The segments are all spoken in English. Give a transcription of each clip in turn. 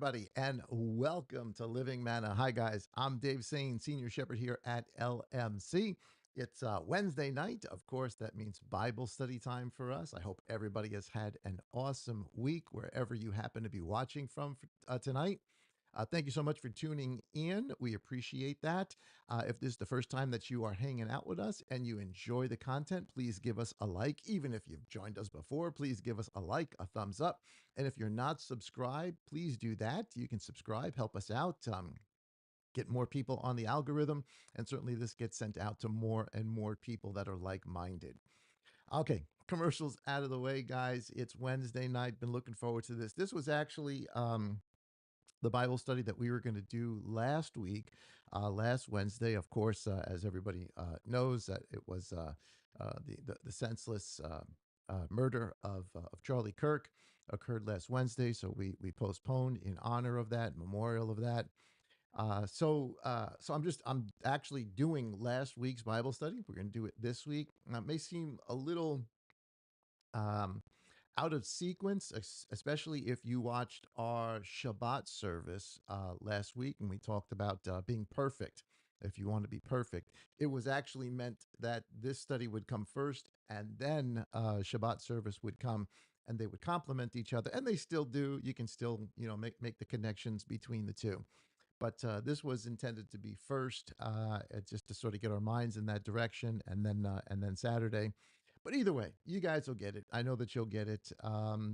everybody, and welcome to Living Manna. Hi, guys. I'm Dave Sane, Senior Shepherd here at LMC. It's Wednesday night. Of course, that means Bible study time for us. I hope everybody has had an awesome week wherever you happen to be watching from tonight. Thank you so much for tuning in. We appreciate that. If this is the first time that you are hanging out with us and you enjoy the content, please give us a like. Even if you've joined us before, please give us a like, a thumbs up. And if you're not subscribed, please do that. You can subscribe, help us out. Get more people on the algorithm, and certainly this gets sent out to more and more people that are like minded. Okay, commercials out of the way, guys. It's Wednesday night. Been looking forward to this. This was actually the Bible study that we were going to do last week, last Wednesday. Of course, as everybody knows, that it was the senseless murder of Charlie Kirk occurred last Wednesday. So we postponed in honor of that, memorial of that. So I'm actually doing last week's Bible study. We're going to do it this week. It may seem a little um, out of sequence, especially if you watched our Shabbat service last week and we talked about being perfect. If you want to be perfect, it was actually meant that this study would come first and then Shabbat service would come and they would complement each other. And they still do. You can still, make the connections between the two. But this was intended to be first, just to sort of get our minds in that direction, and then Saturday. But either way, you guys will get it. I know that you'll get it.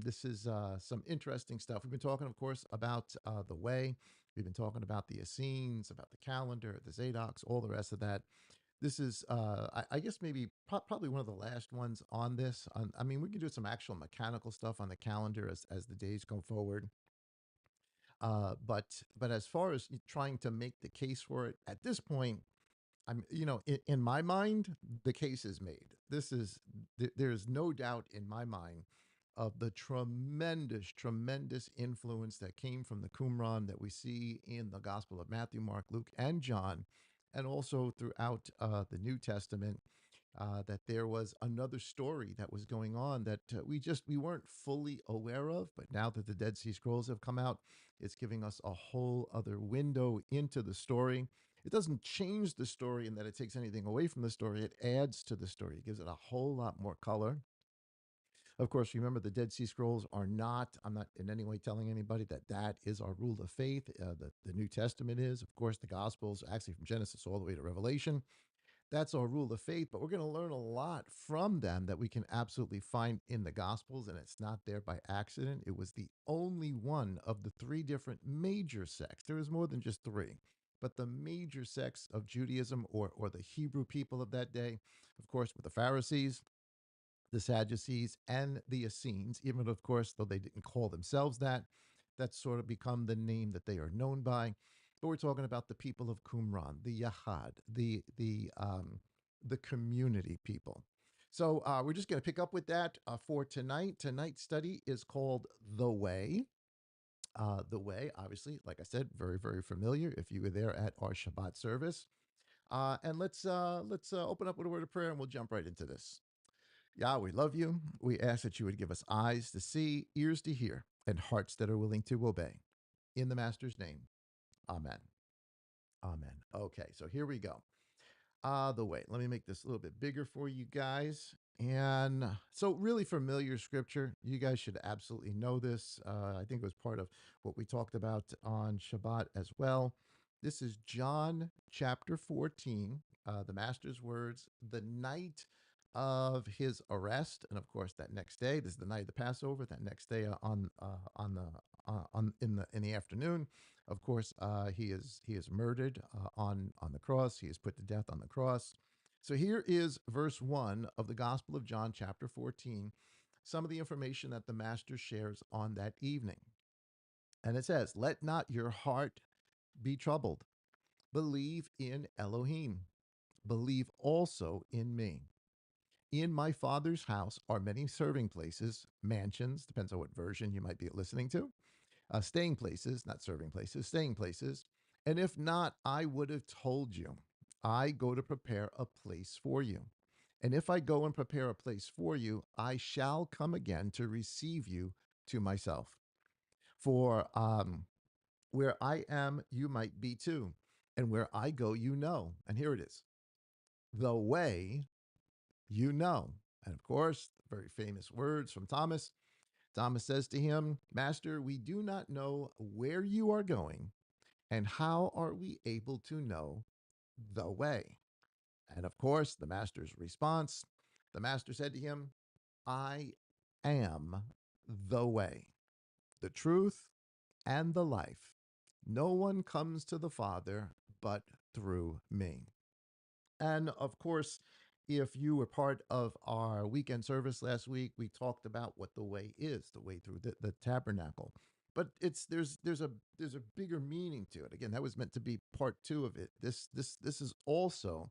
This is some interesting stuff. We've been talking, of course, about the way. We've been talking about the Essenes, about the calendar, the Zadoks, all the rest of that. This is, I guess, maybe probably one of the last ones on this. I mean, we can do some actual mechanical stuff on the calendar as the days go forward. But as far as trying to make the case for it at this point, in my mind, the case is made. There's no doubt in my mind of the tremendous, tremendous influence that came from the Qumran that we see in the Gospel of Matthew, Mark, Luke, and John, and also throughout the New Testament. That there was another story that was going on that we weren't fully aware of, but now that the Dead Sea Scrolls have come out, it's giving us a whole other window into the story. It doesn't change the story in that it takes anything away from the story. It adds to the story. It gives it a whole lot more color. Of course, remember the Dead Sea Scrolls are not, I'm not in any way telling anybody that that is our rule of faith. The New Testament is, of course, the Gospels, actually from Genesis all the way to Revelation. That's our rule of faith, but we're going to learn a lot from them that we can absolutely find in the Gospels, and it's not there by accident. It was the only one of the three different major sects. There was more than just three, but the major sects of Judaism, or the Hebrew people of that day, of course, with the Pharisees, the Sadducees, and the Essenes, even of course, though they didn't call themselves that, that's sort of become the name that they are known by. But we're talking about the people of Qumran, the Yahad, the community people. So we're just going to pick up with that for tonight. Tonight's study is called The Way. The Way, obviously, like I said, very, very familiar if you were there at our Shabbat service. And let's open up with a word of prayer and we'll jump right into this. Yah, we love you. We ask that you would give us eyes to see, ears to hear, and hearts that are willing to obey. In the Master's name, amen. Amen. Okay, so here we go. The way. Let me make this a little bit bigger for you guys. And so, really familiar scripture. You guys should absolutely know this. I think it was part of what we talked about on Shabbat as well. This is John chapter 14, the Master's words, the night of his arrest, and of course that next day. This is the night of the Passover. That next day on in the afternoon, of course, he is murdered on the cross. He is put to death on the cross. So here is verse 1 of the Gospel of John, chapter 14, some of the information that the Master shares on that evening. And it says, "Let not your heart be troubled. Believe in Elohim. Believe also in me. In my Father's house are many serving places, mansions, depends on what version you might be listening to, staying places, not serving places, staying places. And if not, I would have told you. I go to prepare a place for you. And if I go and prepare a place for you, I shall come again to receive you to myself. For Where I am, you might be too. And where I go, you know. And here it is, the way you know. And of course, very famous words from Thomas. Thomas says to him, Master, we do not know where you are going, and how are we able to know the way? And of course, the master's response, the master said to him, I am the way, the truth, and the life. No one comes to the Father but through me. And of course, if you were part of our weekend service last week, we talked about what the way is, the way through the tabernacle. But it's there's a bigger meaning to it. Again, that was meant to be part two of it. This is also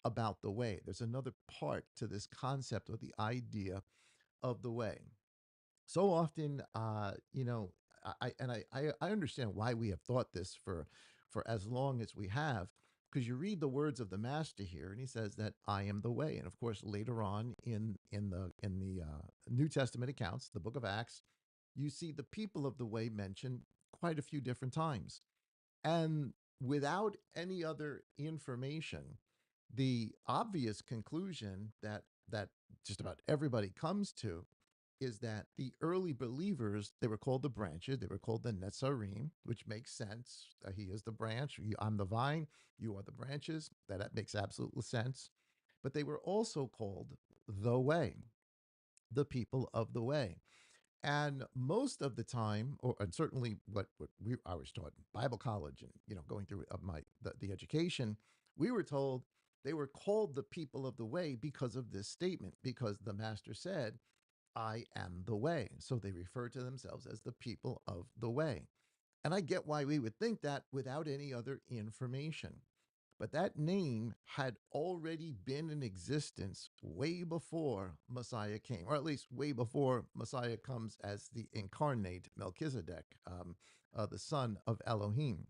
about the way. There's another part to this concept or the idea of the way. So often, I understand why we have thought this for as long as we have, because you read the words of the master here, and he says that I am the way. And of course, later on in the New Testament accounts, the Book of Acts, you see the people of the way mentioned quite a few different times. And without any other information, the obvious conclusion that just about everybody comes to is that the early believers, they were called the branches, they were called the Netzarim, which makes sense. He is the branch, I'm the vine, you are the branches. That makes absolute sense. But they were also called the way, the people of the way. And most of the time, or and certainly what I was taught in Bible college and going through the education, we were told they were called the people of the way because of this statement, because the master said, I am the way. So they refer to themselves as the people of the way. And I get why we would think that without any other information. But that name had already been in existence way before Messiah came, or at least way before Messiah comes as the incarnate Melchizedek, the son of Elohim.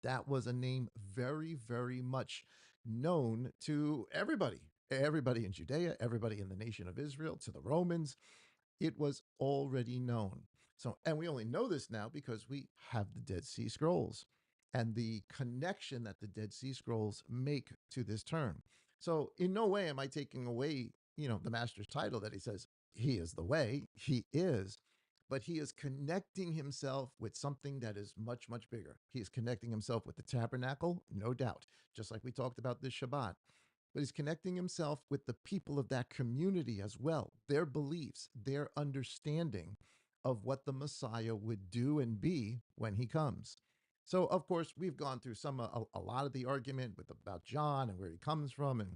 That was a name very, very much known to everybody in Judea, everybody in the nation of Israel, to the Romans. It was already known. So, and we only know this now because we have the Dead Sea Scrolls and the connection that the Dead Sea Scrolls make to this term. So, in no way am I taking away, the master's title that he says he is the way. He is, but he is connecting himself with something that is much, much bigger. He is connecting himself with the tabernacle, no doubt, just like we talked about this Shabbat, but he's connecting himself with the people of that community as well, their beliefs, their understanding of what the Messiah would do and be when he comes. So, of course, we've gone through a lot of the argument with about John and where he comes from, and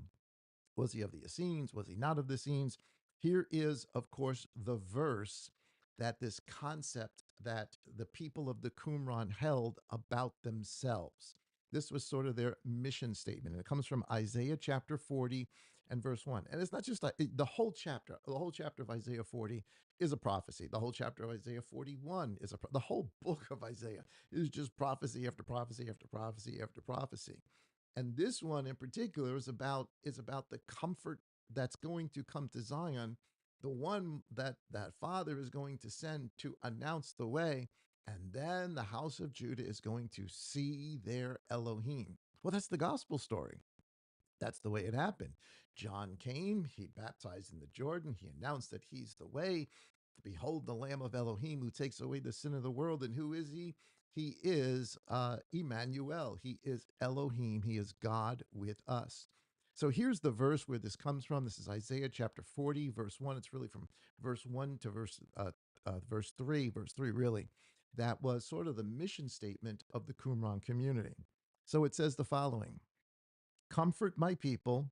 was he of the Essenes? Was he not of the Essenes? Here is, of course, the verse that this concept that the people of the Qumran held about themselves. This was sort of their mission statement. And it comes from Isaiah chapter 40 and verse 1. And it's not just like the whole chapter of Isaiah 40 is a prophecy. The whole chapter of Isaiah 41 is the whole book of Isaiah is just prophecy after prophecy after prophecy after prophecy. And this one in particular is about the comfort that's going to come to Zion, the one that Father is going to send to announce the way, and then the house of Judah is going to see their Elohim. Well, that's the gospel story. That's the way it happened. John came, he baptized in the Jordan, he announced that he's the way. Behold, the Lamb of Elohim who takes away the sin of the world. And who is he? He is Emmanuel. He is Elohim. He is God with us. So here's the verse where this comes from. This is Isaiah chapter 40, verse 1. It's really from verse 1 to verse 3, verse 3, really. That was sort of the mission statement of the Qumran community. So it says the following: Comfort my people,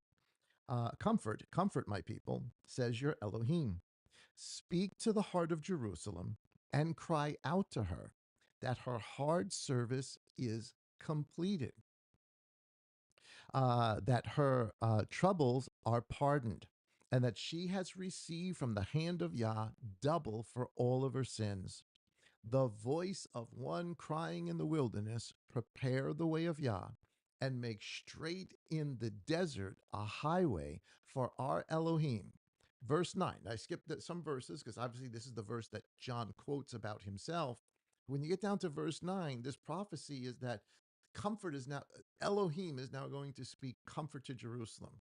comfort my people, says your Elohim. Speak to the heart of Jerusalem and cry out to her that her hard service is completed, that her troubles are pardoned, and that she has received from the hand of Yah double for all of her sins. The voice of one crying in the wilderness, prepare the way of Yah, and make straight in the desert a highway for our Elohim. Verse 9. I skipped some verses because obviously this is the verse that John quotes about himself. When you get down to verse 9, this prophecy is that comfort is now, Elohim is now going to speak comfort to Jerusalem.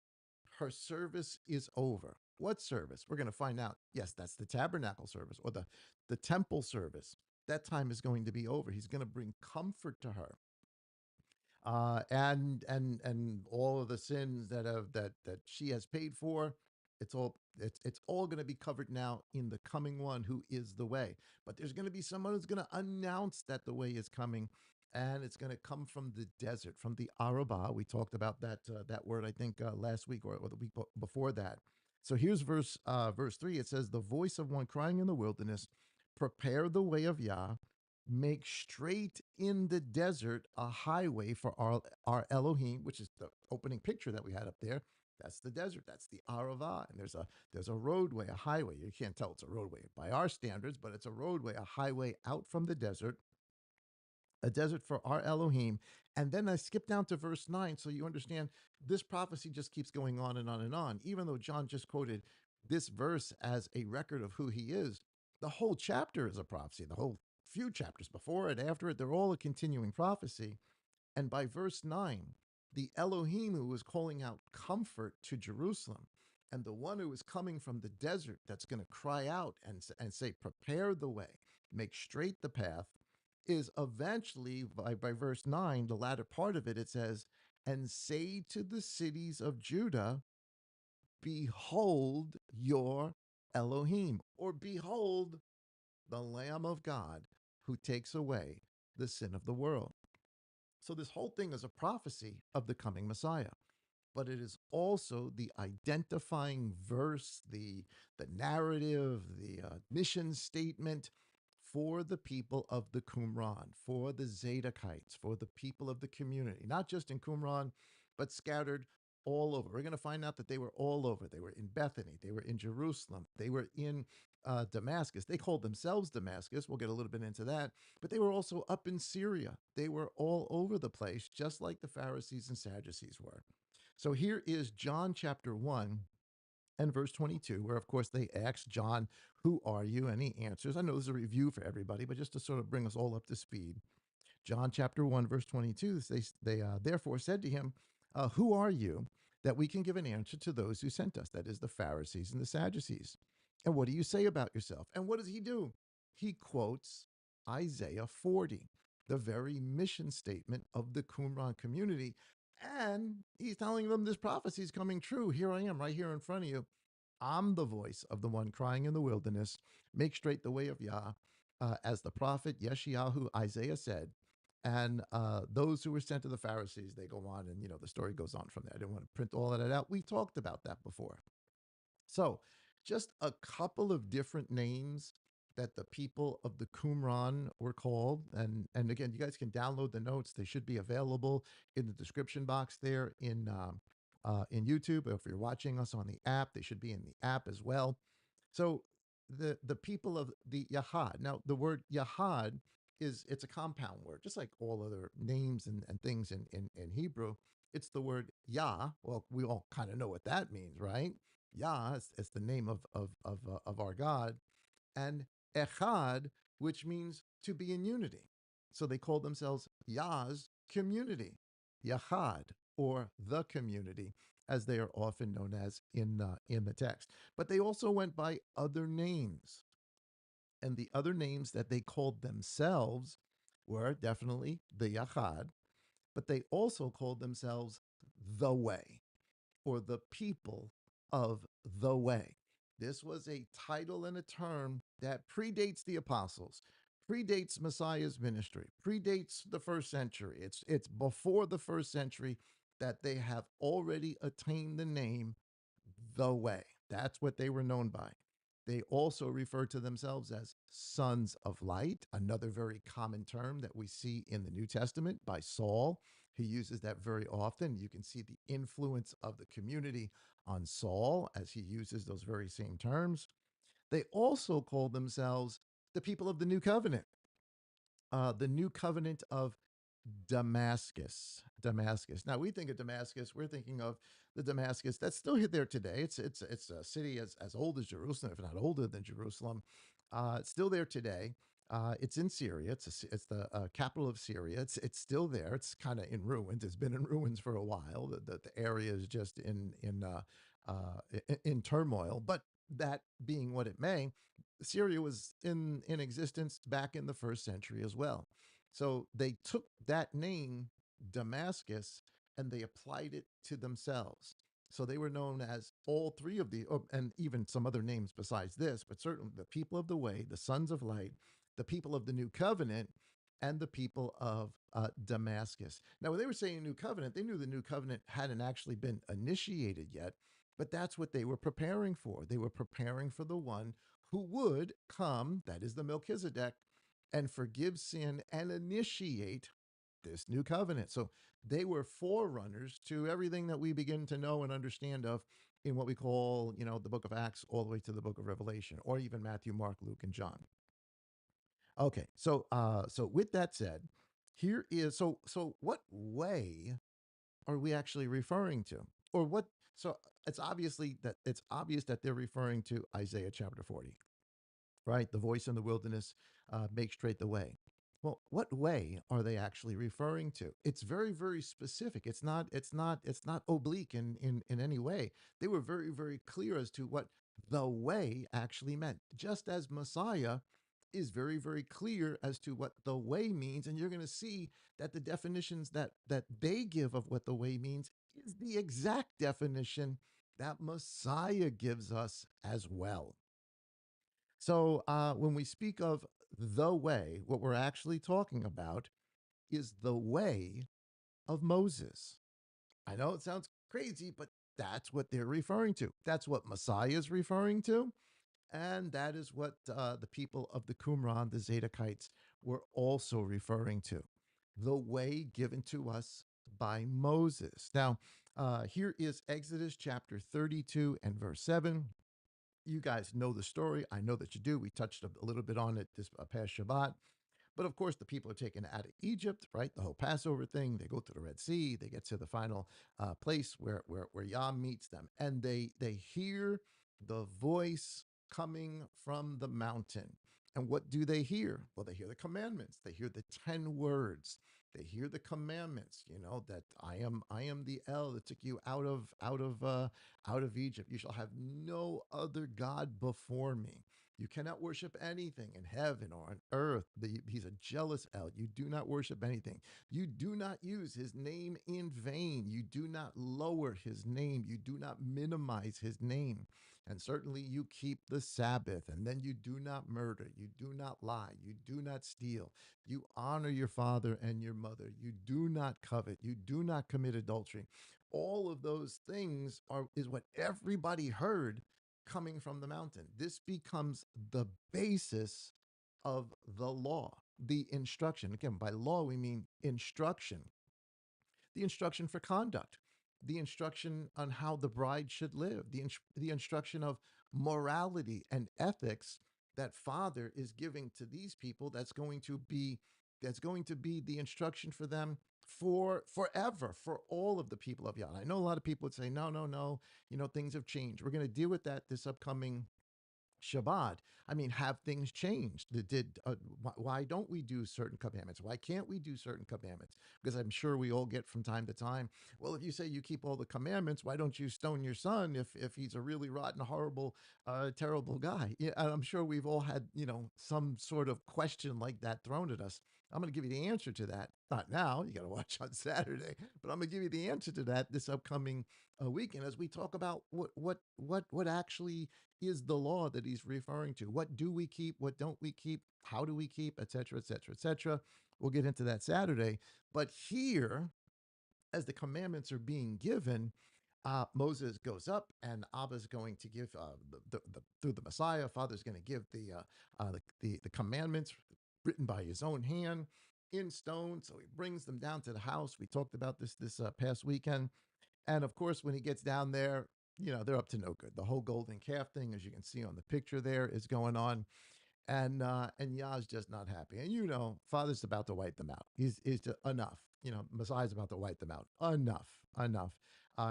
Her service is over. What service? We're going to find out. Yes, that's the tabernacle service or the temple service. That time is going to be over. He's going to bring comfort to her. And all of the sins that she has paid for, it's all going to be covered now in the coming one who is the way. But there's going to be someone who's going to announce that the way is coming, and it's going to come from the desert, from the Arabah. We talked about that word, I think, last week or the week before that. So here's verse 3. It says, "The voice of one crying in the wilderness, prepare the way of Yah, make straight in the desert a highway for our Elohim," which is the opening picture that we had up there. That's the desert. That's the Arava. And there's a roadway, a highway. You can't tell it's a roadway by our standards, but it's a roadway, a highway out from the desert, a desert for our Elohim. And then I skip down to verse 9 so you understand this prophecy just keeps going on and on and on. Even though John just quoted this verse as a record of who he is, the whole chapter is a prophecy. The whole few chapters before it, after it, they're all a continuing prophecy. And by verse 9, the Elohim who is calling out comfort to Jerusalem and the one who is coming from the desert that's going to cry out and say, prepare the way, make straight the path, is eventually, by verse 9, the latter part of it, it says, and say to the cities of Judah, behold your Elohim, or behold the Lamb of God who takes away the sin of the world. So this whole thing is a prophecy of the coming Messiah, but it is also the identifying verse, the narrative, the mission statement for the people of the Qumran, for the Zadokites, for the people of the community, not just in Qumran, but scattered all over. We're going to find out that they were all over. They were in Bethany, they were in Jerusalem, they were in Damascus. They called themselves Damascus. We'll get a little bit into that. But they were also up in Syria. They were all over the place, just like the Pharisees and Sadducees were. So here is John chapter 1 and verse 22, where, of course, they ask John, who are you? And he answers. I know this is a review for everybody, but just to sort of bring us all up to speed. John chapter 1, verse 22, they therefore said to him, who are you, that we can give an answer to those who sent us? That is the Pharisees and the Sadducees. And what do you say about yourself? And what does he do? He quotes Isaiah 40, the very mission statement of the Qumran community. And he's telling them this prophecy is coming true. Here I am, right here in front of you. I'm the voice of the one crying in the wilderness, make straight the way of Yah, as the prophet Yeshayahu Isaiah said. And those who were sent to the Pharisees, they go on, and the story goes on from there. I didn't want to print all of that out. We talked about that before. So, just a couple of different names that the people of the Qumran were called, and again, you guys can download the notes. They should be available in the description box there in YouTube. If you're watching us on the app, they should be in the app as well. So the people of the Yahad. Now the word Yahad it's a compound word, just like all other names and things in Hebrew. It's the word Yah. Well, we all kind of know what that means, right? Yah is the name of our God, and Echad, which means to be in unity. So they called themselves Yah's community, Yahad, or the community, as they are often known as in the text. But they also went by other names, and the other names that they called themselves were definitely the Yahad, but they also called themselves the Way, or the people of the way. This was a title and a term that predates the apostles, predates Messiah's ministry, predates the first century. It's before the first century that they have already attained the name the way. That's what they were known by. They also refer to themselves as sons of light, another very common term that we see in the New Testament by Saul. He uses that very often. You can see the influence of the community on Saul as he uses those very same terms. They also call themselves the people of the new covenant of Damascus. Damascus. Now we think of Damascus, we're thinking of the Damascus that's still there today. It's a city as old as Jerusalem, if not older than Jerusalem. It's still there today. It's in Syria. It's the capital of Syria. It's still there. It's kind of in ruins. It's been in ruins for a while. The area is just in turmoil. But that being what it may, Syria was in existence back in the first century as well. So they took that name, Damascus, and they applied it to themselves. So they were known as all three of the, oh, and even some other names besides this, but certainly the people of the way, the sons of light, the people of the new covenant, and the people of Damascus. Now, when they were saying new covenant, they knew the new covenant hadn't actually been initiated yet, but that's what they were preparing for. They were preparing for the one who would come, that is the Melchizedek, and forgive sin and initiate this new covenant. So they were forerunners to everything that we begin to know and understand of in what we call, the book of Acts all the way to the book of Revelation, or even Matthew, Mark, Luke, and John. Okay, so with that said, here is so what way are we actually referring to? Or what so it's obvious that they're referring to Isaiah chapter 40, right? The voice in the wilderness, make straight the way. Well, what way are they actually referring to? It's very, very specific. It's not oblique in any way. They were very, very clear as to what the way actually meant. Just as Messiah is very, very clear as to what the way means, and you're going to see that the definitions that they give of what the way means is the exact definition that Messiah gives us as well. So when we speak of the way, what we're actually talking about is the way of Moses. I know it sounds crazy, but that's what they're referring to. That's what Messiah is referring to. And that is what the people of the Qumran, the Zadokites, were also referring to. The way given to us by Moses. Now, here is Exodus chapter 32 and verse 7. You guys know the story. I know that you do. We touched a little bit on it this past Shabbat. But of course, the people are taken out of Egypt, right? The whole Passover thing. They go to the Red Sea. They get to the final place where Yah meets them, and they hear the voice coming from the mountain. And what do they hear? Well, they hear the commandments. They hear the 10 words. They hear the commandments. That I am the El that took you out of Egypt. You shall have no other god before me. You cannot worship anything in heaven or on earth. He's a jealous El. You do not worship anything. You do not use his name in vain. You do not lower his name. You do not minimize his name. And certainly you keep the Sabbath. And then you do not murder. You do not lie. You do not steal. You honor your father and your mother. You do not covet. You do not commit adultery. All of those things is what everybody heard coming from the mountain. This becomes the basis of the law, the instruction. Again, by law, we mean instruction, the instruction for conduct, the instruction on how the bride should live, the instruction of morality and ethics that Father is giving to these people. That's going to be the instruction for them for forever, for all of the people of Yah. I know a lot of people would say, no, no, no, things have changed. We're going to deal with that this upcoming Shabbat. I mean, have things changed? Why don't we do certain commandments? Why can't we do certain commandments? Because I'm sure we all get from time to time. Well, if you say you keep all the commandments, why don't you stone your son if he's a really rotten, horrible, terrible guy? Yeah, I'm sure we've all had some sort of question like that thrown at us. I'm going to give you the answer to that. Not now. You got to watch on Saturday, but I'm going to give you the answer to that this upcoming weekend as we talk about what actually is the law that he's referring to. What do we keep? What don't we keep? How do we keep? Et cetera, et cetera, et cetera. We'll get into that Saturday. But here, as the commandments are being given, Moses goes up, and Abba's going to give through the Messiah. Father's going to give the commandments written by his own hand in stone. So he brings them down to the house. We talked about this past weekend, and of course, when he gets down there, they're up to no good. The whole golden calf thing, as you can see on the picture there, is going on, and Yah's just not happy. And Father's about to wipe them out. He's just enough. Messiah's about to wipe them out. Enough, enough.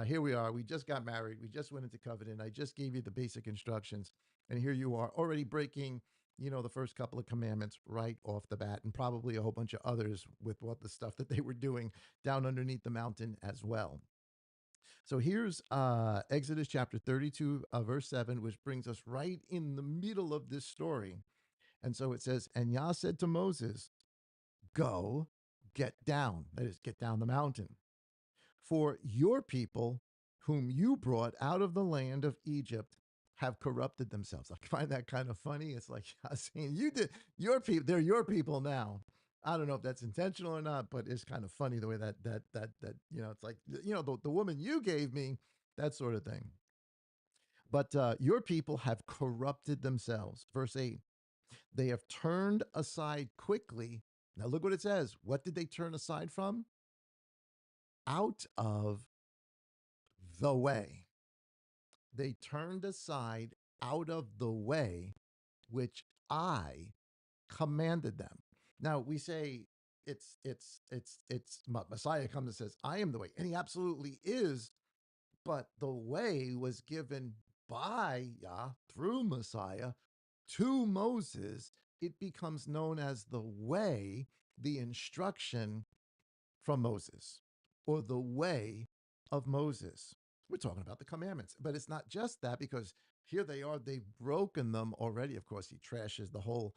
Here we are. We just got married. We just went into covenant. I just gave you the basic instructions, and here you are already breaking, the first couple of commandments right off the bat, and probably a whole bunch of others with what the stuff that they were doing down underneath the mountain as well. So here's Exodus chapter 32, verse 7, which brings us right in the middle of this story. And so it says, and Yah said to Moses, go, get down, that is, get down the mountain. For your people, whom you brought out of the land of Egypt, have corrupted themselves. I find that kind of funny. It's like saying, you did your people, they're your people now. I don't know if that's intentional or not, but it's kind of funny the way that it's like the woman you gave me, that sort of thing. But your people have corrupted themselves. Verse 8, they have turned aside quickly. Now look what it says. What did they turn aside from? Out of the way. They turned aside out of the way which I commanded them. Now we say it's Messiah comes and says, I am the way. And he absolutely is, but the way was given by Yah through Messiah to Moses. It becomes known as the way, the instruction from Moses, or the way of Moses. We're talking about the commandments, but it's not just that, because here they are, they've broken them already. Of course, he trashes the whole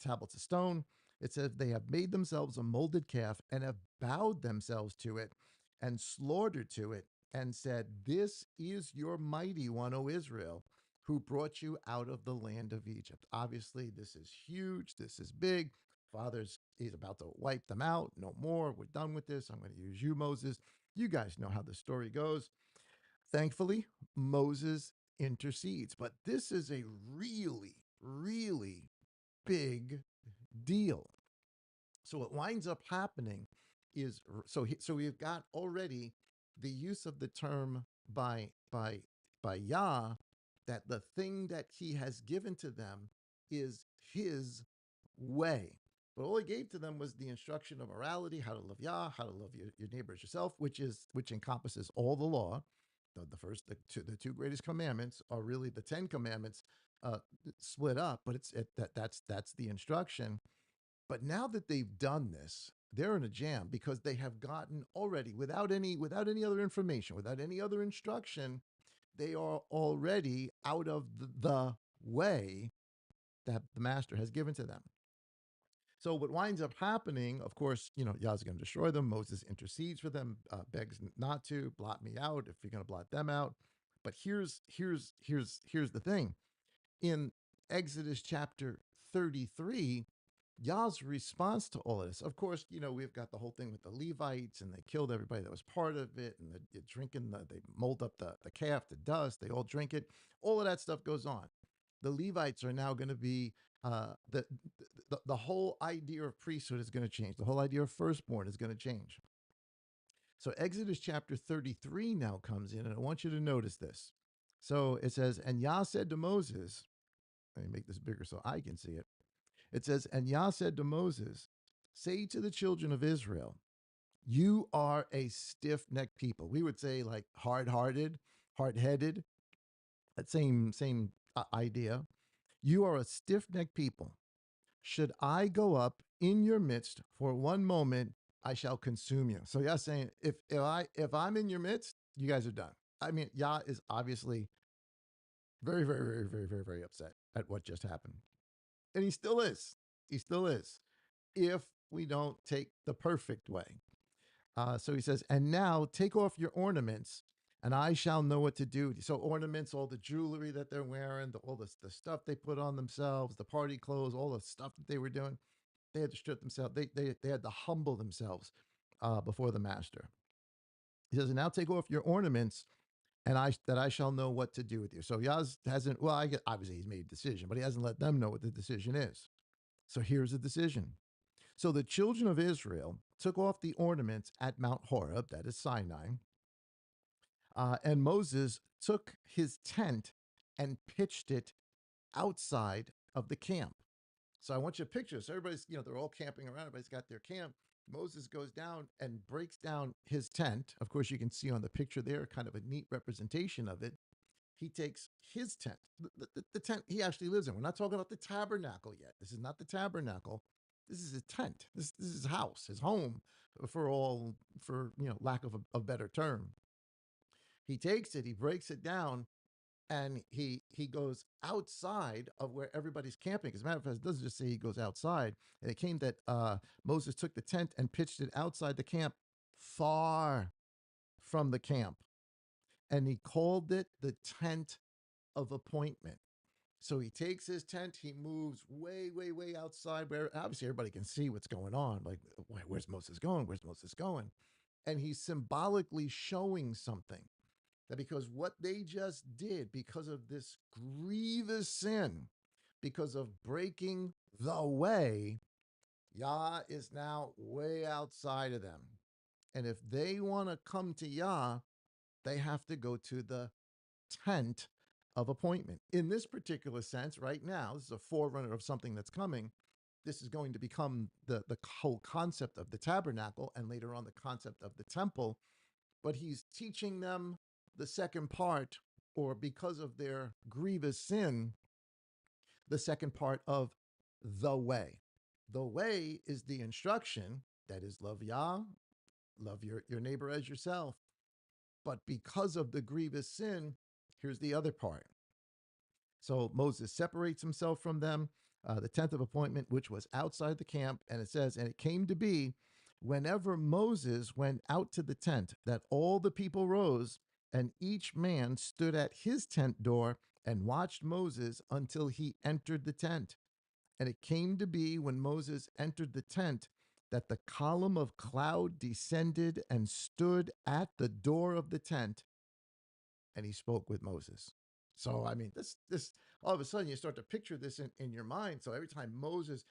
tablets of stone. It says they have made themselves a molded calf and have bowed themselves to it and slaughtered to it and said, this is your mighty one, O Israel, who brought you out of the land of Egypt. Obviously, this is huge. This is big. He's about to wipe them out. No more. We're done with this. I'm going to use you, Moses. You guys know how the story goes. Thankfully, Moses intercedes. But this is a really, really big deal. So what winds up happening is so we've got already the use of the term by Yah, that the thing that he has given to them is his way. But all he gave to them was the instruction of morality, how to love Yah, how to love your neighbor as yourself, which encompasses all the law. The two greatest commandments are really the 10 commandments uh, split up, but that's the instruction. But now that they've done this, they're in a jam because they have gotten already, without any other information, without any other instruction, they are already out of the way that the master has given to them. So what winds up happening, of course, Yah's going to destroy them. Moses intercedes for them, begs not to blot me out if you're going to blot them out. But here's the thing. In Exodus chapter 33, Yah's response to all of this, of course, we've got the whole thing with the Levites, and they killed everybody that was part of it, and they're drinking, they mold up the calf to dust, they all drink it. All of that stuff goes on. The Levites are now going to be, the whole idea of priesthood is going to change. The whole idea of firstborn is going to change. So Exodus chapter 33 now comes in, and I want you to notice this. So it says, and Yah said to Moses, let me make this bigger so I can see it. It says, and Yah said to Moses, say to the children of Israel, you are a stiff-necked people. We would say like hard-hearted, hard-headed, that same idea. You are a stiff-necked people. Should I go up in your midst for one moment, I shall consume you. So Yah's saying, if I'm in your midst, you guys are done. I mean, Yah is obviously very, very, very, very, very, very upset at what just happened. And he still is. He still is. If we don't take the perfect way. So he says, and now take off your ornaments, and I shall know what to do. So ornaments, all the jewelry that they're wearing, all the stuff they put on themselves, the party clothes, all the stuff that they were doing, they had to strip themselves. They had to humble themselves before the master. He says, and now take off your ornaments, and I shall know what to do with you. So Yaz hasn't, well, obviously he's made a decision, but he hasn't let them know what the decision is. So here's the decision. So the children of Israel took off the ornaments at Mount Horeb, that is Sinai, and Moses took his tent and pitched it outside of the camp. So I want you to picture. So everybody's, they're all camping around. Everybody's got their camp. Moses goes down and breaks down his tent. Of course, you can see on the picture there kind of a neat representation of it. He takes his tent, the tent he actually lives in. We're not talking about the tabernacle yet. This is not the tabernacle. This is his tent. This is his house, his home, for all, for lack of a better term. He takes it, he breaks it down, and he goes outside of where everybody's camping. As a matter of fact, it doesn't just say he goes outside. And it came that Moses took the tent and pitched it outside the camp, far from the camp, and he called it the tent of appointment. So he takes his tent, he moves way, way, way outside where obviously everybody can see what's going on. Like, where's Moses going? Where's Moses going? And he's symbolically showing something, that because what they just did, because of this grievous sin, because of breaking the way, Yah is now way outside of them. And if they want to come to Yah, they have to go to the tent of appointment. In this particular sense, right now, this is a forerunner of something that's coming. This is going to become the whole concept of the tabernacle, and later on the concept of the temple. But he's teaching them the second part, or because of their grievous sin, the second part of the way. The way is the instruction, that is, love Yah, love your neighbor as yourself. But because of the grievous sin, here's the other part. So Moses separates himself from them, the tenth of appointment, which was outside the camp. And it says, and it came to be whenever Moses went out to the tent, that all the people rose, and each man stood at his tent door and watched Moses until he entered the tent. And it came to be when Moses entered the tent that the column of cloud descended and stood at the door of the tent, and he spoke with Moses. So I mean, this all of a sudden you start to picture this in your mind. So every time Moses,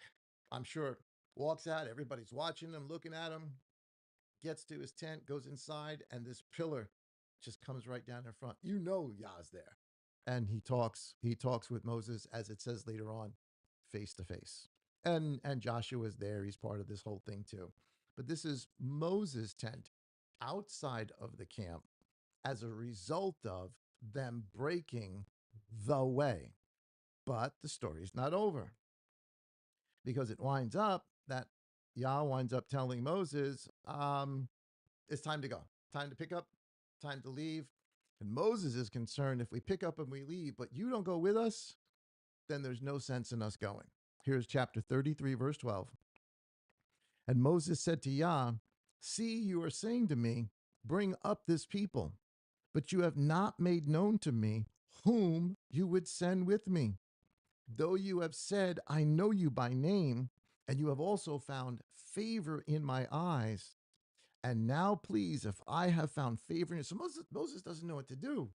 I'm sure, walks out, everybody's watching him, looking at him, gets to his tent, goes inside, and this pillar just comes right down in front. Yah's there. And he talks with Moses, as it says later on, face to face. And Joshua is there. He's part of this whole thing too. But this is Moses' tent outside of the camp as a result of them breaking the way. But the story's not over, because it winds up that Yah winds up telling Moses, it's time to go, time to pick up, time to leave. And Moses is concerned, if we pick up and we leave, but you don't go with us, then there's no sense in us going. Here's chapter 33, verse 12. And Moses said to Yah, see, you are saying to me, bring up this people, but you have not made known to me whom you would send with me. Though you have said, I know you by name, and you have also found favor in my eyes. And now, please, if I have found favor in you. So Moses doesn't know what to do.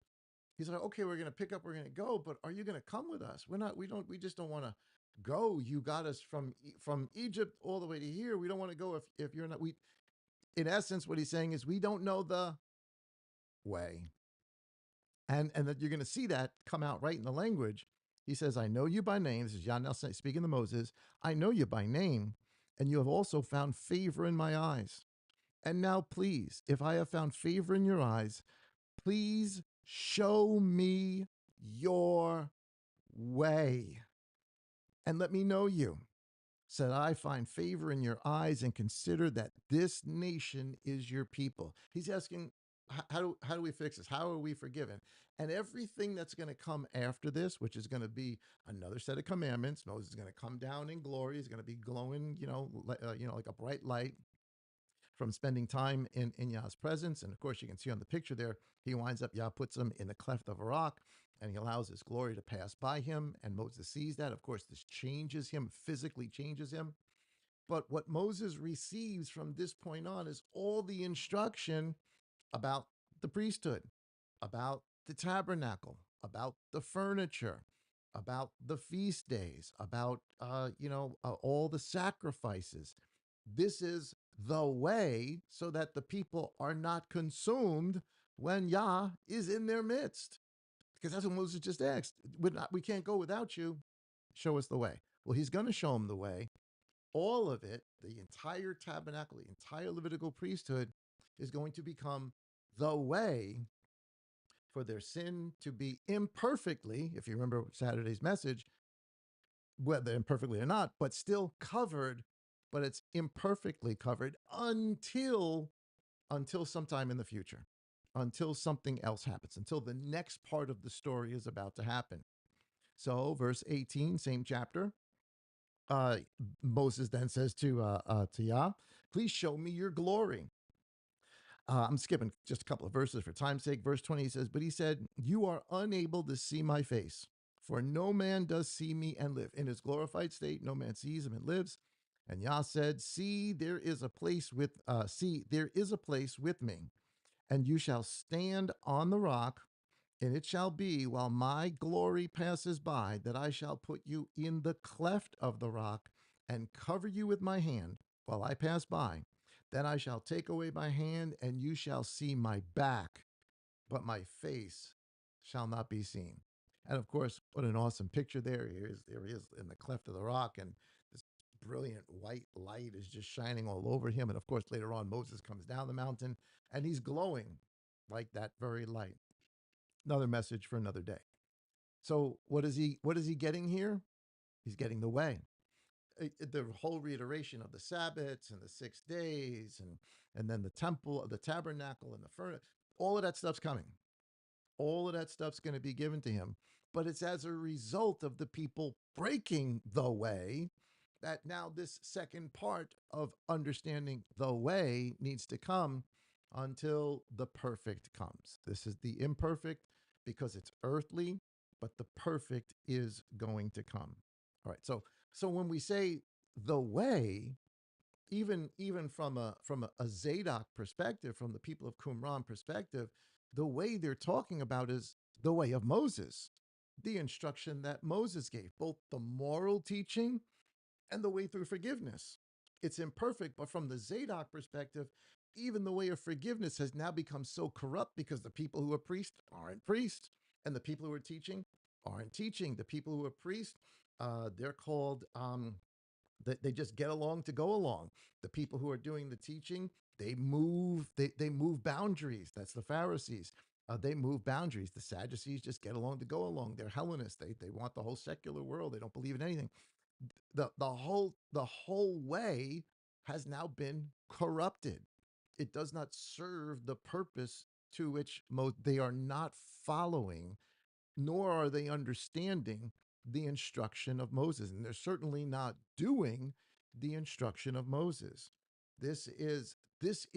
He's like, okay, we're going to pick up, we're going to go, but are you going to come with us? We just don't want to go. You got us from Egypt all the way to here. We don't want to go if you're not. In essence, what he's saying is, we don't know the way. And that you're going to see that come out right in the language. He says, I know you by name. This is Yah now speaking to Moses. I know you by name, and you have also found favor in my eyes. And now, please, if I have found favor in your eyes, please show me your way and let me know you, so that I find favor in your eyes and consider that this nation is your people. He's asking, how do we fix this? How are we forgiven? And everything that's going to come after this, which is going to be another set of commandments. Moses is going to come down in glory. He's going to be glowing, like a bright light from spending time in Yah's presence. And of course, you can see on the picture there, he winds up, Yah puts him in the cleft of a rock, and he allows his glory to pass by him. And Moses sees that. Of course, this changes him, physically changes him. But what Moses receives from this point on is all the instruction about the priesthood, about the tabernacle, about the furniture, about the feast days, about all the sacrifices. This is the way, so that the people are not consumed when Yah is in their midst. Because that's what Moses just asked. We can't go without you. Show us the way. Well, he's going to show them the way. All of it, the entire tabernacle, the entire Levitical priesthood, is going to become the way for their sin to be imperfectly, if you remember Saturday's message, whether imperfectly or not, but still covered, but it's imperfectly covered until sometime in the future, until something else happens, until the next part of the story is about to happen. So, verse 18, same chapter. Uh, Moses then says to Yah, "Please show me your glory." I'm skipping just a couple of verses for time's sake. Verse 20 he says, "But he said, you are unable to see my face, for no man does see me and live. In his glorified state, no man sees him and lives." And Yah said, See, there is a place with me, and you shall stand on the rock, and it shall be while my glory passes by that I shall put you in the cleft of the rock and cover you with my hand while I pass by. Then I shall take away my hand, and you shall see my back, but my face shall not be seen. And of course, what an awesome picture there. There he is in the cleft of the rock, and this brilliant white light is just shining all over him. And of course, later on, Moses comes down the mountain and he's glowing like that very light. Another message for another day. So what is he getting here? He's getting the way. The whole reiteration of the Sabbaths and the 6 days, and then the temple, the tabernacle, and the furnace, all of that stuff's coming. All of that stuff's going to be given to him. But it's as a result of the people breaking the way that now this second part of understanding the way needs to come until the perfect comes. This is the imperfect because it's earthly, but the perfect is going to come. All right. So when we say the way, even from a Zadok perspective, from the people of Qumran perspective, the way they're talking about is the way of Moses, the instruction that Moses gave, both the moral teaching and the way through forgiveness. It's imperfect, but from the Zadok perspective, even the way of forgiveness has now become so corrupt because the people who are priests aren't priests, and the people who are teaching aren't teaching. The people who are priests, they're called they just get along to go along. The people who are doing the teaching, they move boundaries. That's the Pharisees. They move boundaries. The Sadducees just get along to go along. They're Hellenists. They want the whole secular world. They don't believe in anything. The whole way has now been corrupted. It does not serve the purpose to which they are not following, nor are they understanding the instruction of Moses. And they're certainly not doing the instruction of Moses. This is the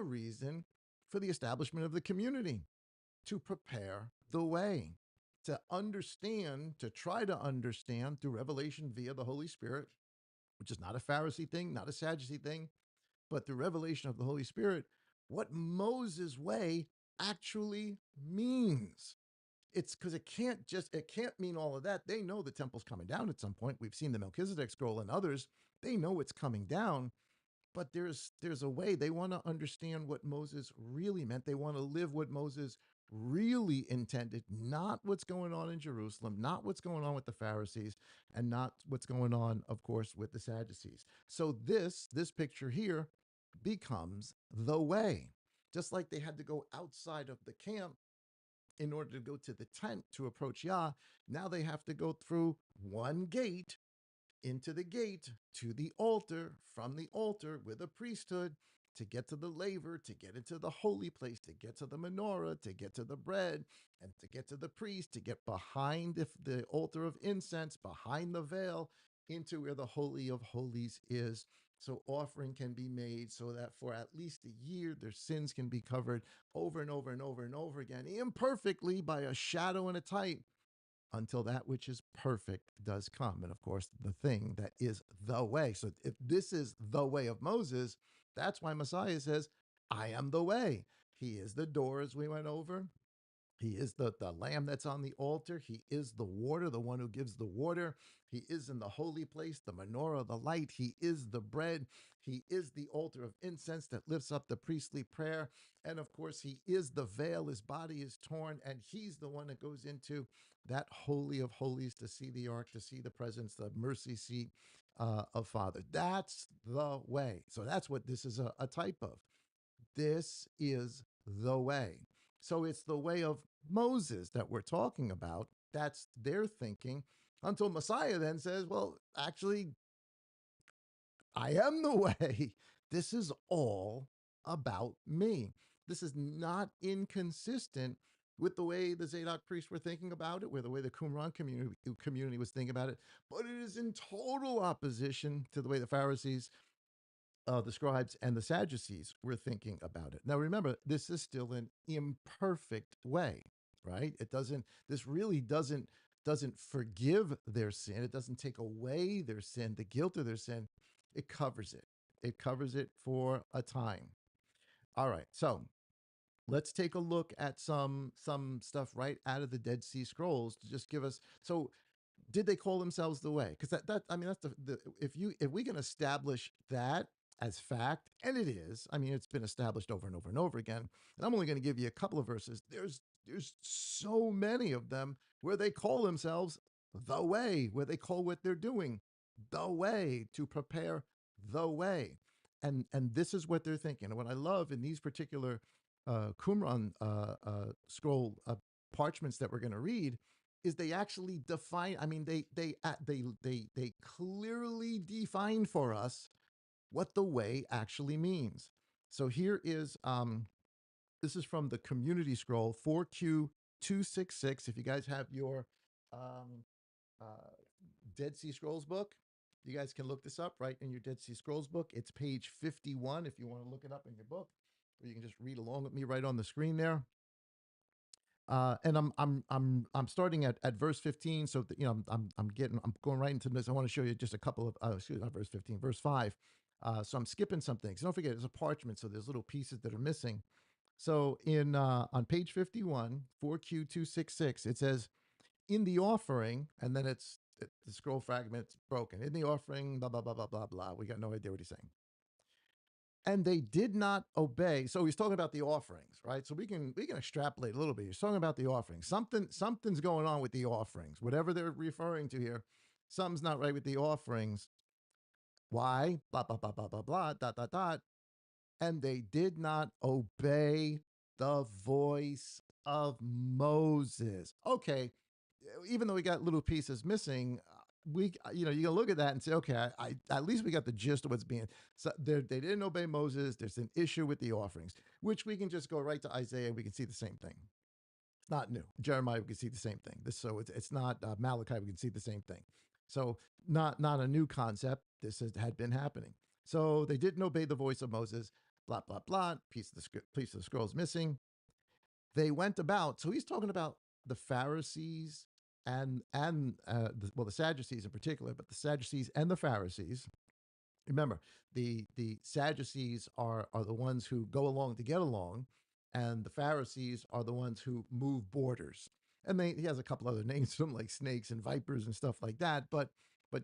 reason for the establishment of the community, to prepare the way, to understand, to try to understand through revelation via the Holy Spirit, which is not a Pharisee thing, not a Sadducee thing, but through revelation of the Holy Spirit, what Moses' way actually means. It's because it can't mean all of that. They know the temple's coming down at some point. We've seen the Melchizedek scroll and others. They know it's coming down, but there's a way. They want to understand what Moses really meant. They want to live what Moses really intended, not what's going on in Jerusalem, not what's going on with the Pharisees, and not what's going on, of course, with the Sadducees. So this picture here becomes the way. Just like they had to go outside of the camp in order to go to the tent to approach Yah, now they have to go through one gate into the gate to the altar, from the altar with a priesthood, to get to the laver, to get into the holy place, to get to the menorah, to get to the bread, and to get to the priest, to get behind the altar of incense, behind the veil, into where the Holy of Holies is. So offering can be made so that for at least a year, their sins can be covered over and over and over and over again, imperfectly by a shadow and a type, until that which is perfect does come. And of course, the thing that is the way. So if this is the way of Moses, that's why Messiah says, I am the way. He is the door, as we went over. He is the lamb that's on the altar. He is the water, the one who gives the water. He is in the holy place, the menorah, the light. He is the bread. He is the altar of incense that lifts up the priestly prayer. And of course, he is the veil. His body is torn, and he's the one that goes into that holy of holies to see the ark, to see the presence, the mercy seat of Father. That's the way. So that's what this is a type of. This is the way. So it's the way of Moses that we're talking about. That's their thinking until Messiah then says, well, actually, I am the way. This is all about me. This is not inconsistent with the way the Zadok priests were thinking about it, with the way the Qumran community was thinking about it, but it is in total opposition to the way the Pharisees, the scribes, and the Sadducees were thinking about it. Now, remember, this is still an imperfect way, right? It doesn't. This really doesn't forgive their sin. It doesn't take away their sin, the guilt of their sin. It covers it. It covers it for a time. All right. So let's take a look at some stuff right out of the Dead Sea Scrolls to just give us. So did they call themselves the way? Because that I mean that's the if we can establish that as fact, and it is, I mean it's been established over and over and over again. And I'm only going to give you a couple of verses. There's so many of them where they call themselves the way, where they call what they're doing the way, to prepare the way. And this is what they're thinking. And what I love in these particular Qumran scroll parchments that we're going to read is they actually define. I mean, they clearly define for us what the way actually means. So here is this is from the Community Scroll 4Q266. If you guys have your um, uh, Dead Sea Scrolls book, you guys can look this up right in your Dead Sea Scrolls book. It's page 51 if you want to look it up in your book, or you can just read along with me right on the screen there. And I'm starting at verse 15. So that, I'm going right into this. I want to show you just a couple of excuse me, not verse 15, verse 5. So I'm skipping some things. Don't forget, it's a parchment, so there's little pieces that are missing. So in on page 51, 4Q266, it says, "In the offering," and then the scroll fragment's broken. "In the offering, blah blah blah blah blah blah." We got no idea what he's saying. "And they did not obey." So he's talking about the offerings, right? So we can extrapolate a little bit. He's talking about the offerings. Something's going on with the offerings. Whatever they're referring to here, something's not right with the offerings. Why? Blah blah blah blah blah blah. Dot dot dot. "And they did not obey the voice of Moses." Okay, even though we got little pieces missing, you can look at that and say, okay, I at least we got the gist of what's being. So they didn't obey Moses. There's an issue with the offerings, which we can just go right to Isaiah. We can see the same thing. It's not new. Jeremiah, we can see the same thing. It's not Malachi. We can see the same thing. So not a new concept. Had been happening. So they didn't obey the voice of Moses. Blah blah blah. Piece of the scrolls missing. They went about. So he's talking about the Pharisees and the Sadducees in particular, but the Sadducees and the Pharisees. Remember, the Sadducees are the ones who go along to get along, and the Pharisees are the ones who move borders. And he has a couple other names for them, like snakes and vipers and stuff like that. But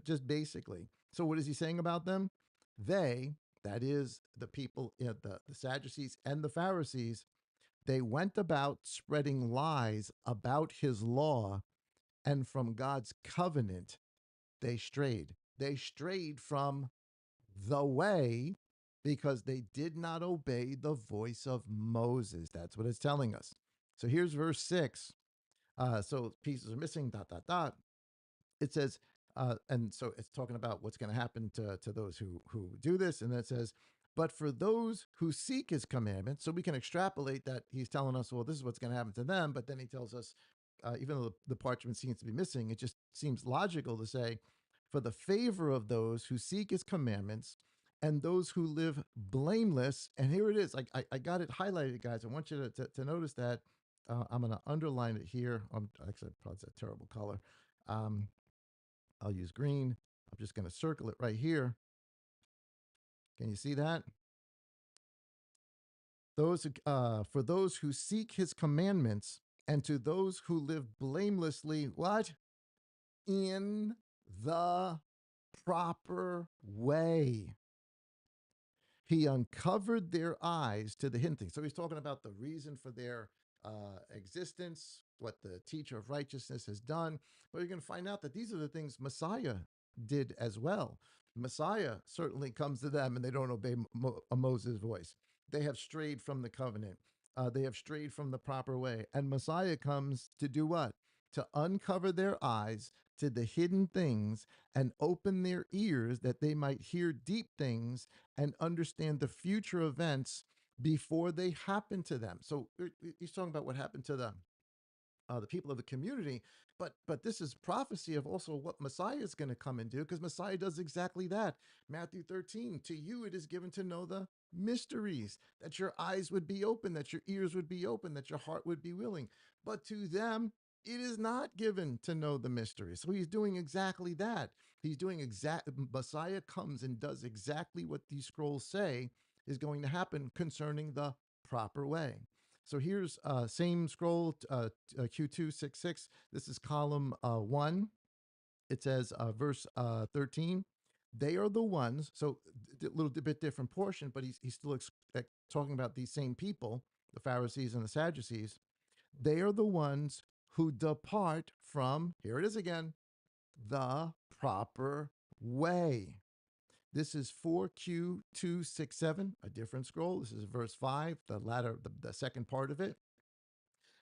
just basically, so what is he saying about them? They, that is the people, the Sadducees and the Pharisees, they went about spreading lies about his law, and from God's covenant they strayed. They strayed from the way because they did not obey the voice of Moses. That's what it's telling us. So here's verse 6. So pieces are missing, dot, dot, dot. It says, and so it's talking about what's going to happen to those who do this. And then it says, "But for those who seek his commandments," so we can extrapolate that he's telling us, well, this is what's going to happen to them. But then he tells us, even though the parchment seems to be missing, it just seems logical to say, "For the favor of those who seek his commandments and those who live blameless." And here it is. I got it highlighted, guys. I want you to notice that. I'm going to underline it here. Actually, probably it's a terrible color. Um, I'll use green. I'm just going to circle it right here. Can you see that? For those who seek his commandments and to those who live blamelessly, what? In the proper way. He uncovered their eyes to the hidden things. So he's talking about the reason for their existence, what the teacher of righteousness has done. But you're going to find out that these are the things Messiah did as well. Messiah certainly comes to them and they don't obey Moses' voice. They have strayed from the covenant. They have strayed from the proper way. And Messiah comes to do what? To uncover their eyes to the hidden things and open their ears that they might hear deep things and understand the future events before they happen to them. So he's talking about what happened to the people of the community, but this is prophecy of also what Messiah is going to come and do, because Messiah does exactly that. Matthew 13, to you it is given to know the mysteries, that your eyes would be open, that your ears would be open, that your heart would be willing. But to them it is not given to know the mysteries. So he's doing exactly that. He's doing Messiah comes and does exactly what these scrolls say is going to happen concerning the proper way. So here's same scroll, Q266. This is column 1. It says, verse 13. They are the ones, so a little bit different portion, but he's still talking about these same people, the Pharisees and the Sadducees. They are the ones who depart from, here it is again, the proper way. This is 4Q267, a different scroll. This is verse 5, the second part of it,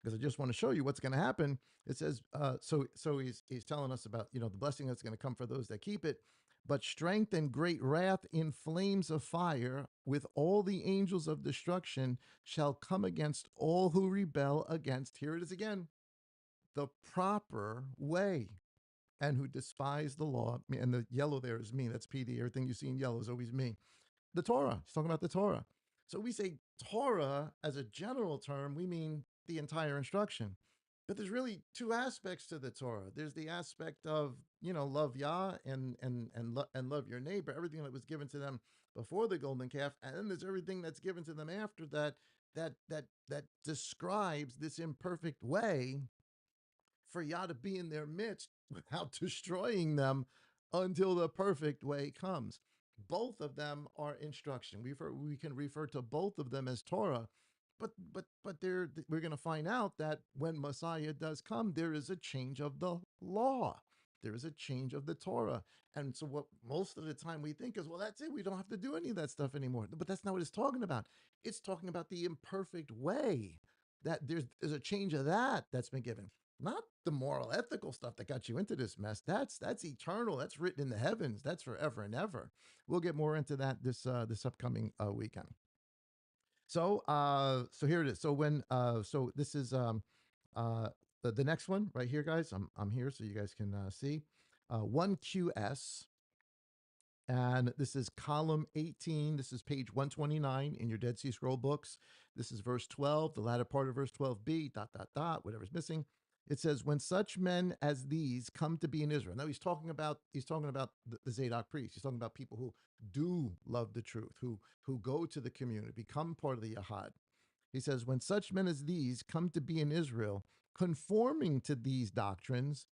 because I just want to show you what's going to happen. It says, so he's telling us about, the blessing that's going to come for those that keep it. But strength and great wrath in flames of fire with all the angels of destruction shall come against all who rebel against, here it is again, the proper way, and who despise the law. And the yellow there is me. That's PD. Everything you see in yellow is always me. The Torah. He's talking about the Torah. So we say Torah as a general term, we mean the entire instruction. But there's really two aspects to the Torah. There's the aspect of, love Yah and love your neighbor, everything that was given to them before the golden calf, and then there's everything that's given to them after that that describes this imperfect way for Yah to be in their midst without destroying them until the perfect way comes. Both of them are instruction. We can refer to both of them as Torah, but we're going to find out that when Messiah does come, there is a change of the law. There is a change of the Torah. And so what most of the time we think is, well, that's it. We don't have to do any of that stuff anymore. But that's not what it's talking about. It's talking about the imperfect way, that there's a change of that's been given, not the moral ethical stuff that got you into this mess. That's eternal. That's written in the heavens. That's forever and ever. We'll get more into that this upcoming weekend. So here it is. So so this is the next one right here, guys. I'm here so you guys can see 1QS, and this is column 18. This is page 129 in your Dead Sea Scroll books. This is verse 12, the latter part of verse 12b, whatever's missing. It says, when such men as these come to be in Israel. Now he's talking about the Zadok priests. He's talking about people who do love the truth, who go to the community, become part of the Yahad. He says, when such men as these come to be in Israel, conforming to these doctrines,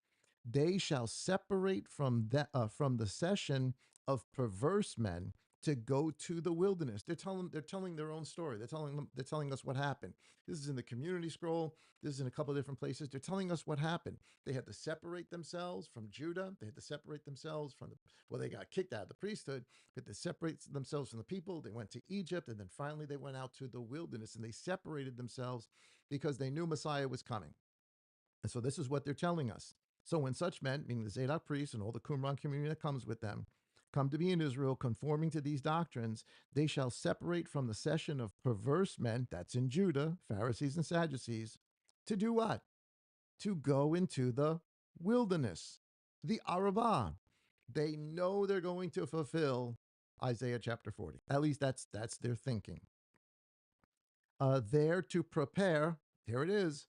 they shall separate from the session of perverse men to go to the wilderness. They're telling their own story. They're telling us what happened. This is in the community scroll. This is in a couple of different places. They're telling us what happened. They had to separate themselves from Judah. They had to separate themselves from they got kicked out of the priesthood. They had to separate themselves from the people. They went to Egypt, and then finally they went out to the wilderness, and they separated themselves because they knew Messiah was coming. And so this is what they're telling us. So when such men, meaning the Zadok priests and all the Qumran community that comes with them, come to be in Israel, conforming to these doctrines, they shall separate from the session of perverse men, that's in Judah, Pharisees and Sadducees, to do what? To go into the wilderness, the Arabah. They know they're going to fulfill Isaiah chapter 40. At least that's their thinking. There to prepare, here it is,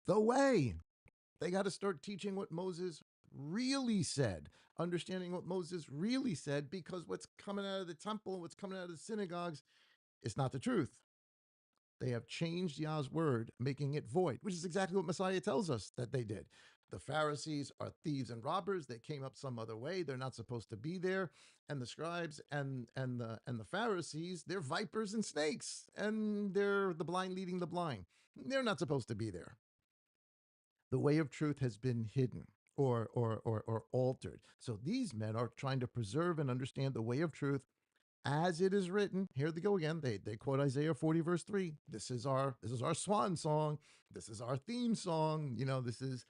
the way. They got to start teaching what Moses really said, understanding what Moses really said, because what's coming out of the temple, what's coming out of the synagogues, it's not the truth. They have changed Yah's word, making it void, which is exactly what Messiah tells us that they did. The Pharisees are thieves and robbers. They came up some other way. They're not supposed to be there. And the scribes and the Pharisees, they're vipers and snakes, and they're the blind leading the blind. They're not supposed to be there. The way of truth has been hidden or altered. So these men are trying to preserve and understand the way of truth as it is written. Here they go again. They quote Isaiah 40 verse 3. This is our swan song. This is our theme song. This is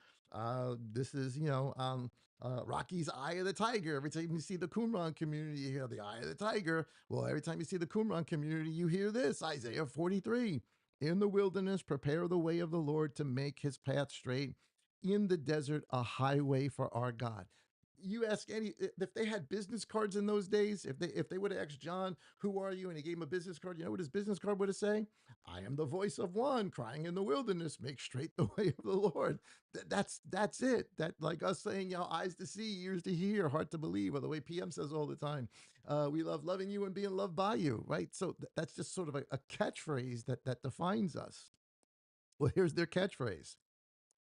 Rocky's Eye of the Tiger. Every time you see the Qumran community, you hear the Eye of the Tiger. Well, every time you see the Qumran community, you hear this Isaiah 43. In the wilderness, prepare the way of the Lord to make his path straight. In the desert, a highway for our God. You ask any if they had business cards in those days, if they would have asked John, who are you? And he gave him a business card, you know what his business card would have say? I am the voice of one crying in the wilderness, make straight the way of the Lord. That's it. That like us saying, eyes to see, ears to hear, heart to believe, or the way PM says all the time. We love loving you and being loved by you, right? So that's just sort of a catchphrase that defines us. Well, here's their catchphrase.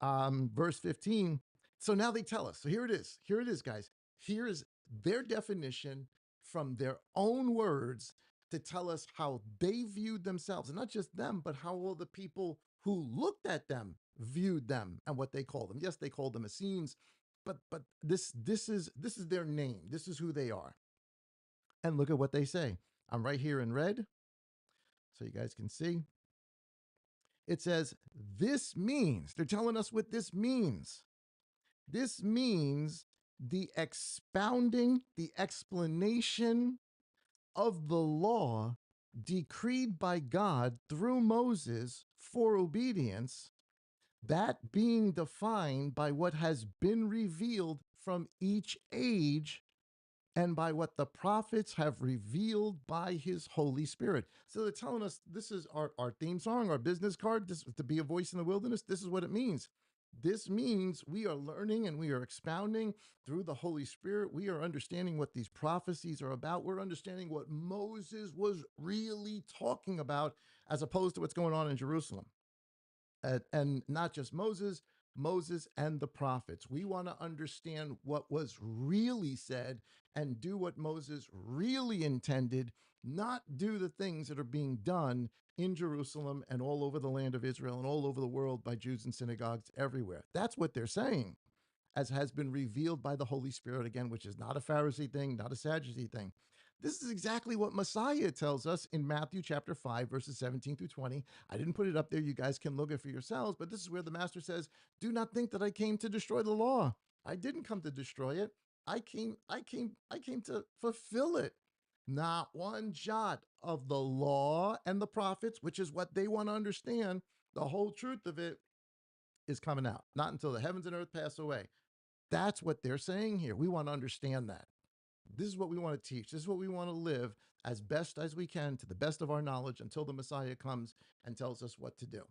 Verse 15. So now they tell us. So here it is. Here it is, guys. Here is their definition from their own words to tell us how they viewed themselves. And not just them, but how all the people who looked at them viewed them and what they called them. Yes, they called them Essenes, but this is their name. This is who they are. And look at what they say. I'm right here in red, so you guys can see. It says, this means, they're telling us what this means. This means the expounding, the explanation of the law decreed by God through Moses for obedience, that being defined by what has been revealed from each age and by what the prophets have revealed by his Holy Spirit. So they're telling us this is our theme song, our business card, this to be a voice in the wilderness. This is what it means. This means we are learning and we are expounding through the Holy Spirit. We are understanding what these prophecies are about. We're understanding what Moses was really talking about as opposed to what's going on in Jerusalem. And not just Moses and the prophets. We want to understand what was really said and do what Moses really intended, not do the things that are being done in Jerusalem and all over the land of Israel and all over the world by Jews and synagogues everywhere. That's what they're saying, as has been revealed by the Holy Spirit, again, which is not a Pharisee thing, not a Sadducee thing. This is exactly what Messiah tells us in Matthew chapter 5, verses 17 through 20. I didn't put it up there. You guys can look it for yourselves, but this is where the master says, do not think that I came to destroy the law. I didn't come to destroy it. I came to fulfill it. Not one jot of the law and the prophets, which is what they want to understand. The whole truth of it is coming out, not until the heavens and earth pass away. That's what they're saying here. We want to understand that. This is what we want to teach. This is what we want to live as best as we can to the best of our knowledge until the Messiah comes and tells us what to do.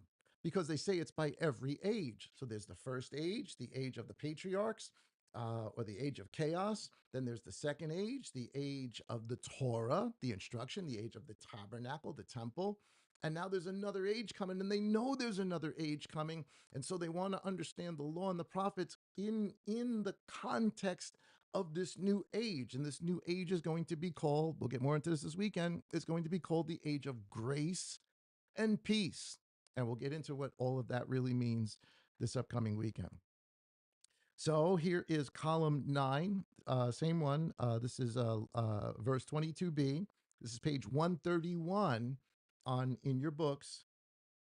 Because they say it's by every age. So there's the first age, the age of the patriarchs, or the age of chaos. Then there's the second age, the age of the Torah, the instruction, the age of the tabernacle, the temple. And now there's another age coming, and they know there's another age coming. And so they want to understand the law and the prophets in the context of this new age. And this new age is going to be called, we'll get more into this weekend, it's going to be called the age of grace and peace. And we'll get into what all of that really means this upcoming weekend. So here is column 9, same one. This is verse 22b. This is page 131 on in your books.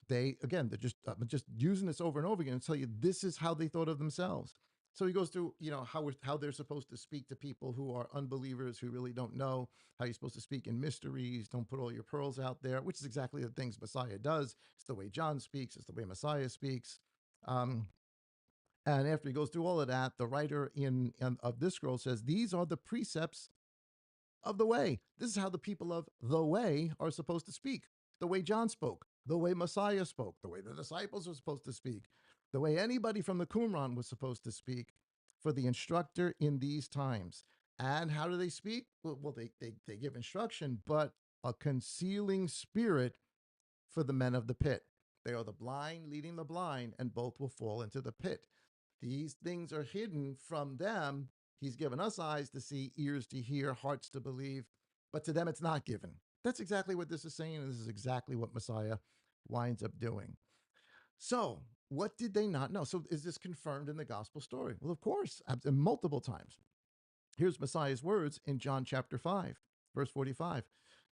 They're just using this over and over again and tell you this is how they thought of themselves. So he goes through, how they're supposed to speak to people who are unbelievers, who really don't know, how you're supposed to speak in mysteries, don't put all your pearls out there, which is exactly the things Messiah does. It's the way John speaks, it's the way Messiah speaks. Um, and after he goes through all of that, the writer of this scroll says, these are the precepts of the way. This is how the people of the way are supposed to speak. The way John spoke, the way Messiah spoke, the way the disciples were supposed to speak, the way anybody from the Qumran was supposed to speak for the instructor in these times. And how do they speak? Well, they give instruction, but a concealing spirit for the men of the pit. They are the blind leading the blind, and both will fall into the pit. These things are hidden from them. He's given us eyes to see, ears to hear, hearts to believe, but to them it's not given. That's exactly what this is saying, and this is exactly what Messiah winds up doing. So, what did they not know? So, is this confirmed in the gospel story? Well, of course, multiple times. Here's Messiah's words in John chapter 5. verse 45.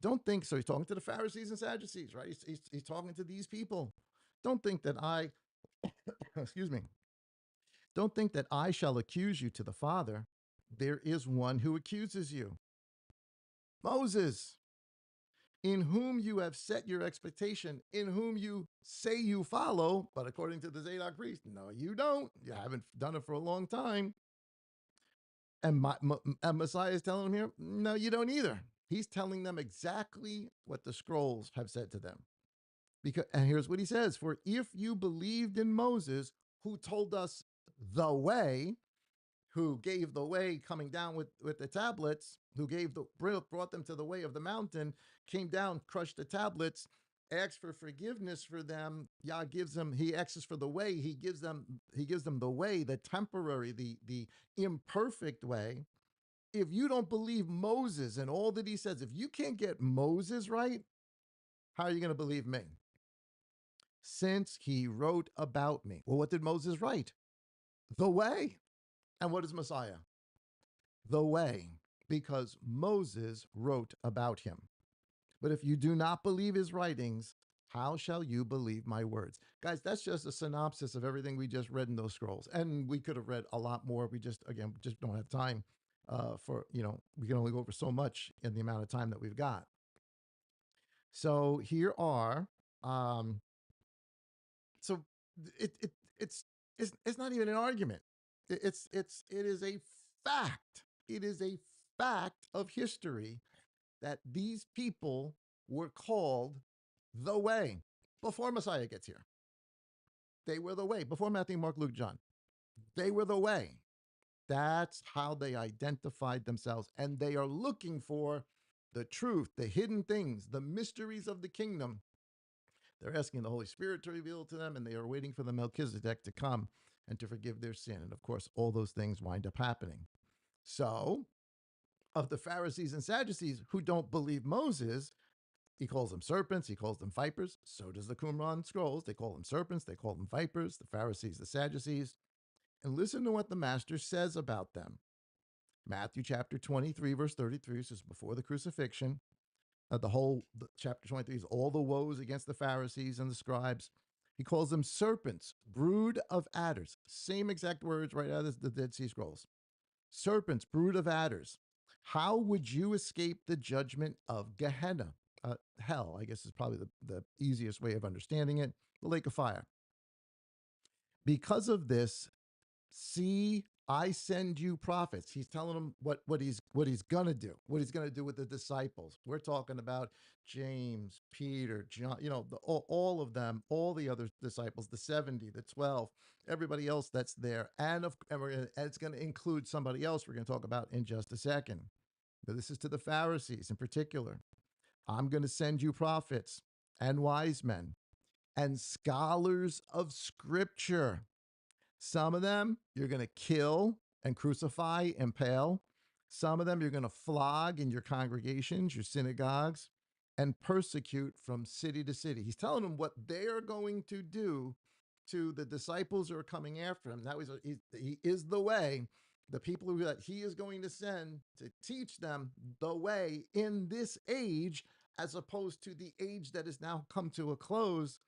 Don't think, so he's talking to the Pharisees and Sadducees, right? He's talking to these people. Don't think that I, excuse me, don't think that I shall accuse you to the Father. There is one who accuses you, Moses, in whom you have set your expectation, in whom you say you follow, but according to the Zadok priest, no, you don't. You haven't done it for a long time. And Messiah is telling them here, no, you don't either. He's telling them exactly what the scrolls have said to them. And here's what he says: for if you believed in Moses, who told us the way, who gave the way coming down with the tablets, who brought them to the way of the mountain, came down, crushed the tablets, asked for forgiveness for them. Yah gives them, he asks for the way, he gives them the way, the temporary, the imperfect way. If you don't believe Moses and all that he says, if you can't get Moses right, how are you going to believe me? Since he wrote about me. Well, what did Moses write? The way. And what is Messiah? The way, because Moses wrote about him. But if you do not believe his writings, how shall you believe my words? Guys, that's just a synopsis of everything we just read in those scrolls. And we could have read a lot more. We just, again, just don't have time we can only go over so much in the amount of time that we've got. So here are, um, so it, it it's it's not even an argument. It is a fact. It is a fact of history that these people were called the way before Messiah gets here. They were the way before Matthew, Mark, Luke, John. They were the way. That's how they identified themselves. And they are looking for the truth, the hidden things, the mysteries of the kingdom. They're asking the Holy Spirit to reveal to them, and they are waiting for the Melchizedek to come and to forgive their sin. And of course, all those things wind up happening. So, of the Pharisees and Sadducees who don't believe Moses, he calls them serpents, he calls them vipers. So does the Qumran scrolls. They call them serpents, they call them vipers, the Pharisees, the Sadducees. And listen to what the master says about them. Matthew chapter 23, verse 33, this is before the crucifixion. Chapter 23 is all the woes against the Pharisees and the scribes. He calls them serpents, brood of adders. Same exact words right out of the Dead Sea Scrolls. Serpents, brood of adders. How would you escape the judgment of Gehenna? Hell, I guess is probably the easiest way of understanding it. The lake of fire. Because of this, see, I send you prophets. He's telling them what he's gonna do, what he's gonna do with the disciples. We're talking about James, Peter, John, all of them, all the other disciples, the 70, the 12, everybody else that's there, and it's going to include somebody else we're going to talk about in just a second. But this is to the Pharisees in particular. I'm going to send you prophets and wise men and scholars of Scripture. Some of them you're going to kill and crucify, impale. Some of them you're going to flog in your congregations, your synagogues, and persecute from city to city. He's telling them what they're going to do to the disciples who are coming after him. He is the way. The people that he is going to send to teach them the way in this age, as opposed to the age that has now come to a close,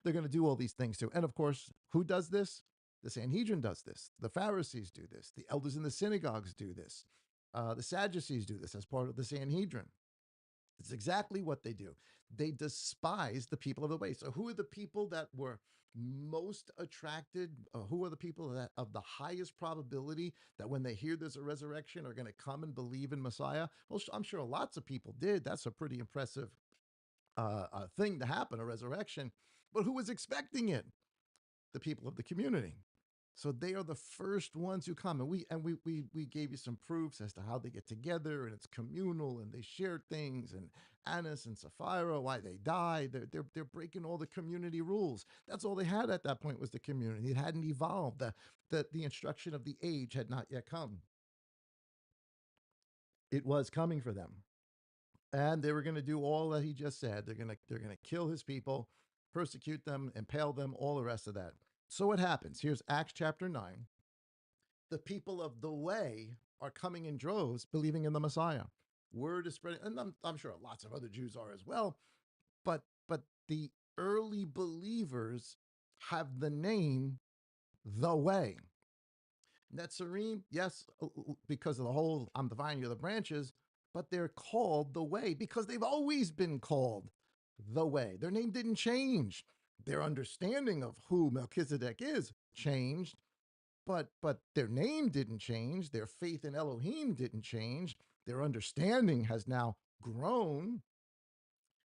they're going to do all these things too. And of course, who does this? The Sanhedrin does this. The Pharisees do this. The elders in the synagogues do this. The Sadducees do this as part of the Sanhedrin. It's exactly what they do. They despise the people of the way. So who are the people that were most attracted? Who are the people that of the highest probability that when they hear there's a resurrection are going to come and believe in Messiah? Well, I'm sure lots of people did. That's a pretty impressive thing to happen, a resurrection. But who was expecting it? The people of the community. So they are the first ones who come, and we gave you some proofs as to how they get together, and it's communal, and they share things, and Annas and Sapphira, why they died. They're breaking all the community rules. That's all they had at that point was the community. It hadn't evolved. The instruction of the age had not yet come. It was coming for them, and they were going to do all that he just said. They're gonna kill his people, persecute them, impale them, all the rest of that. So what happens? Here's Acts chapter 9. The people of the way are coming in droves, believing in the Messiah. Word is spreading, and I'm sure lots of other Jews are as well. But the early believers have the name the way. Netzarim, yes, because of the whole I'm the vine, you're the branches, but they're called the way because they've always been called the way. Their name didn't change. Their understanding of who Melchizedek is changed, but their name didn't change. Their faith in Elohim didn't change. Their understanding has now grown,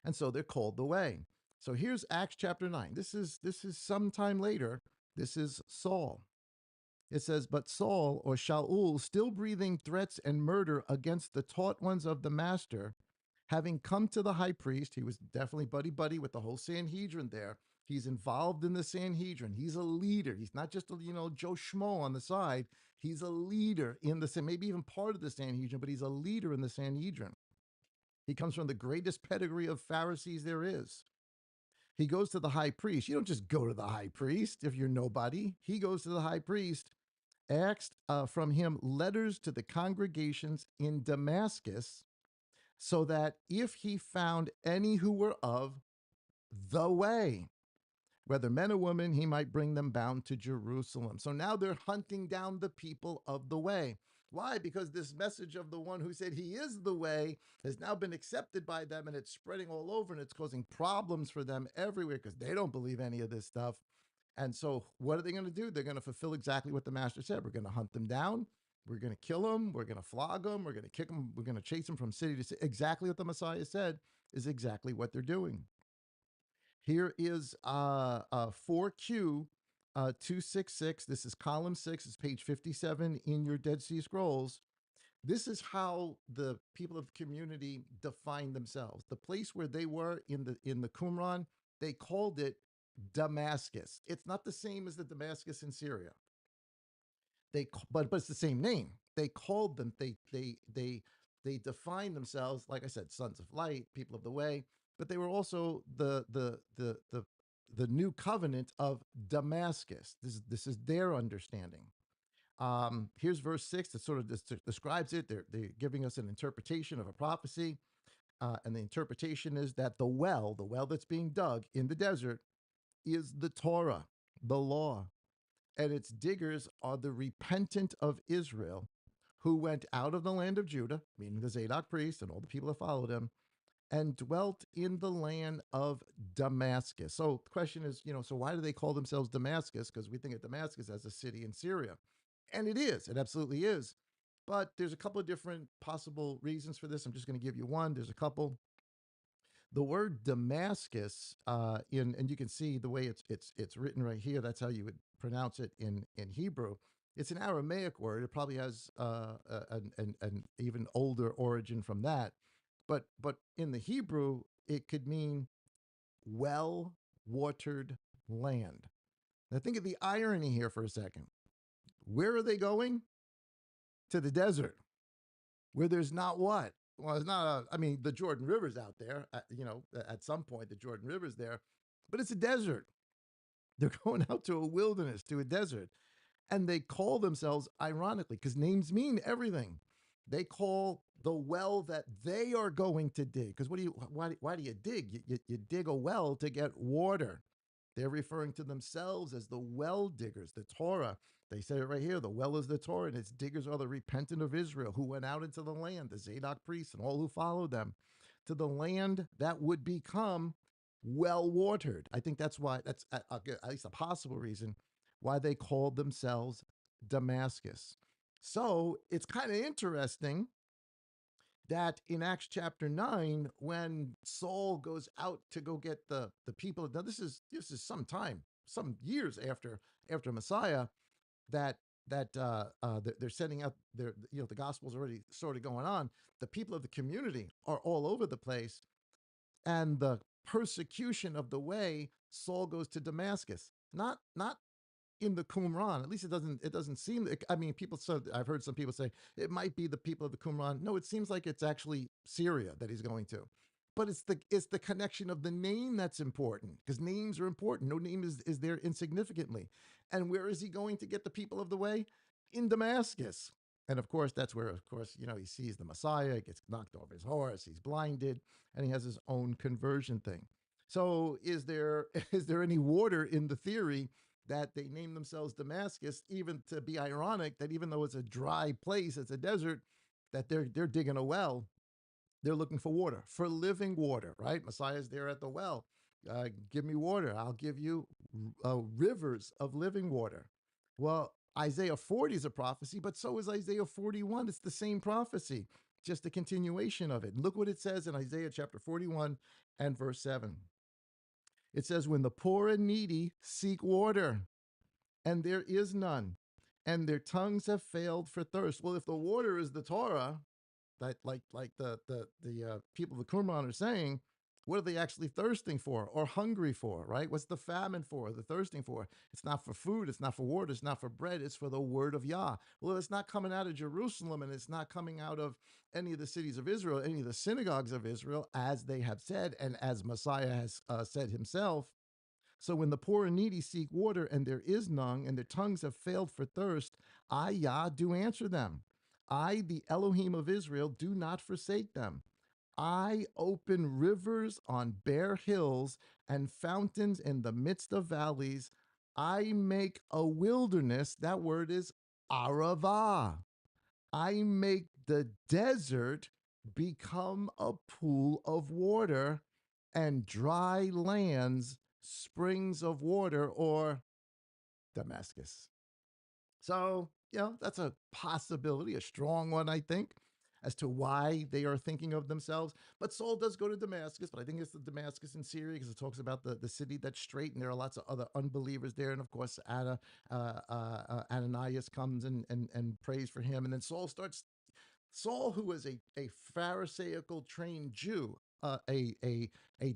and so they're called the way. So here's Acts chapter 9. This is sometime later. This is Saul. It says, but Saul or Shaul, still breathing threats and murder against the taught ones of the master, having come to the high priest, he was definitely buddy buddy with the whole Sanhedrin there. He's involved in the Sanhedrin. He's a leader. He's not just a Joe Schmo on the side. He's a leader in the maybe even part of the Sanhedrin, but he's a leader in the Sanhedrin. He comes from the greatest pedigree of Pharisees there is. He goes to the high priest. You don't just go to the high priest if you're nobody. He goes to the high priest, asked from him letters to the congregations in Damascus, so that if he found any who were of the way, whether men or women, he might bring them bound to Jerusalem. So now they're hunting down the people of the way. Why? Because this message of the one who said he is the way has now been accepted by them, and it's spreading all over, and it's causing problems for them everywhere because they don't believe any of this stuff. And so what are they going to do? They're going to fulfill exactly what the master said. We're going to hunt them down. We're going to kill them. We're going to flog them. We're going to kick them. We're going to chase them from city to city. Exactly what the Messiah said is exactly what they're doing. Here is 4Q 266. This is column 6. It's page 57 in your Dead Sea Scrolls. This is how the people of the community define themselves. The place where they were in the Qumran, they called it Damascus. It's not the same as the Damascus in Syria. But it's the same name. They called them. They defined themselves, like I said, sons of light, people of the way. But they were also the new covenant of Damascus. This is their understanding. Here's verse 6 that sort of describes it. They're giving us an interpretation of a prophecy. And the interpretation is that the well that's being dug in the desert, is the Torah, the law. And its diggers are the repentant of Israel who went out of the land of Judah, meaning the Zadok priest and all the people that followed him, and dwelt in the land of Damascus. So the question is, so why do they call themselves Damascus? Because we think of Damascus as a city in Syria. And it is, it absolutely is. But there's a couple of different possible reasons for this. I'm just going to give you one. There's a couple. The word Damascus, and you can see the way it's written right here. That's how you would pronounce it in Hebrew. It's an Aramaic word. It probably has an even older origin from that. But in the Hebrew, it could mean well watered land. Now think of the irony here for a second. Where are they going? To the desert, where there's not what? Well, it's not I mean, the Jordan River's out there. At some point, the Jordan River's there, but it's a desert. They're going out to a wilderness, to a desert. And they call themselves, ironically, because names mean everything. They call the well that they are going to dig. Because why do you dig? You dig a well to get water. They're referring to themselves as the well diggers, the Torah. They say it right here. The well is the Torah, and its diggers are the repentant of Israel who went out into the land, the Zadok priests and all who followed them, to the land that would become well watered. I think that's why, that's at least a possible reason why they called themselves Damascus. So it's kind of interesting that in Acts chapter 9, when Saul goes out to go get the people, now this is some years after Messiah, that they're sending out their, the gospel's already sort of going on. The people of the community are all over the place, and the persecution of the way, Saul goes to Damascus, not in the Qumran. At least it doesn't seem. I mean, people said, I've heard some people say it might be the people of the Qumran. No, it seems like it's actually Syria that he's going to. But it's the connection of the name that's important, because names are important. No name is there insignificantly. And where is he going to get the people of the way? In Damascus. And of course, that's where, of course, he sees the Messiah, gets knocked off his horse, he's blinded, and he has his own conversion thing. So, is there is there any water in the theory that they name themselves Damascus, even to be ironic that even though it's a dry place, it's a desert, that they're digging a well, they're looking for water, for living water, right? Messiah's there at the well. Give me water. I'll give you rivers of living water. Well, Isaiah 40 is a prophecy, but so is Isaiah 41. It's the same prophecy, just a continuation of it. And look what it says in Isaiah chapter 41 and verse 7. It says, when the poor and needy seek water, and there is none, and their tongues have failed for thirst. Well, if the water is the Torah, that like the people of the Qumran are saying, what are they actually thirsting for or hungry for, right? What's the famine for, the thirsting for? It's not for food, it's not for water, it's not for bread, it's for the word of Yah. Well, it's not coming out of Jerusalem, and it's not coming out of any of the cities of Israel, any of the synagogues of Israel, as they have said, and as Messiah has said himself. So when the poor and needy seek water, and there is none, and their tongues have failed for thirst, I, Yah, do answer them. I, the Elohim of Israel, do not forsake them. I open rivers on bare hills and fountains in the midst of valleys. I make a wilderness. That word is Arava. I make the desert become a pool of water, and dry lands springs of water, or Damascus. So, that's a possibility, a strong one, I think, as to why they are thinking of themselves. But Saul does go to Damascus, but I think it's the Damascus in Syria, because it talks about the city that's straight, and there are lots of other unbelievers there. And of course, Ananias comes and prays for him. And then Saul, who was a Pharisaical trained Jew, a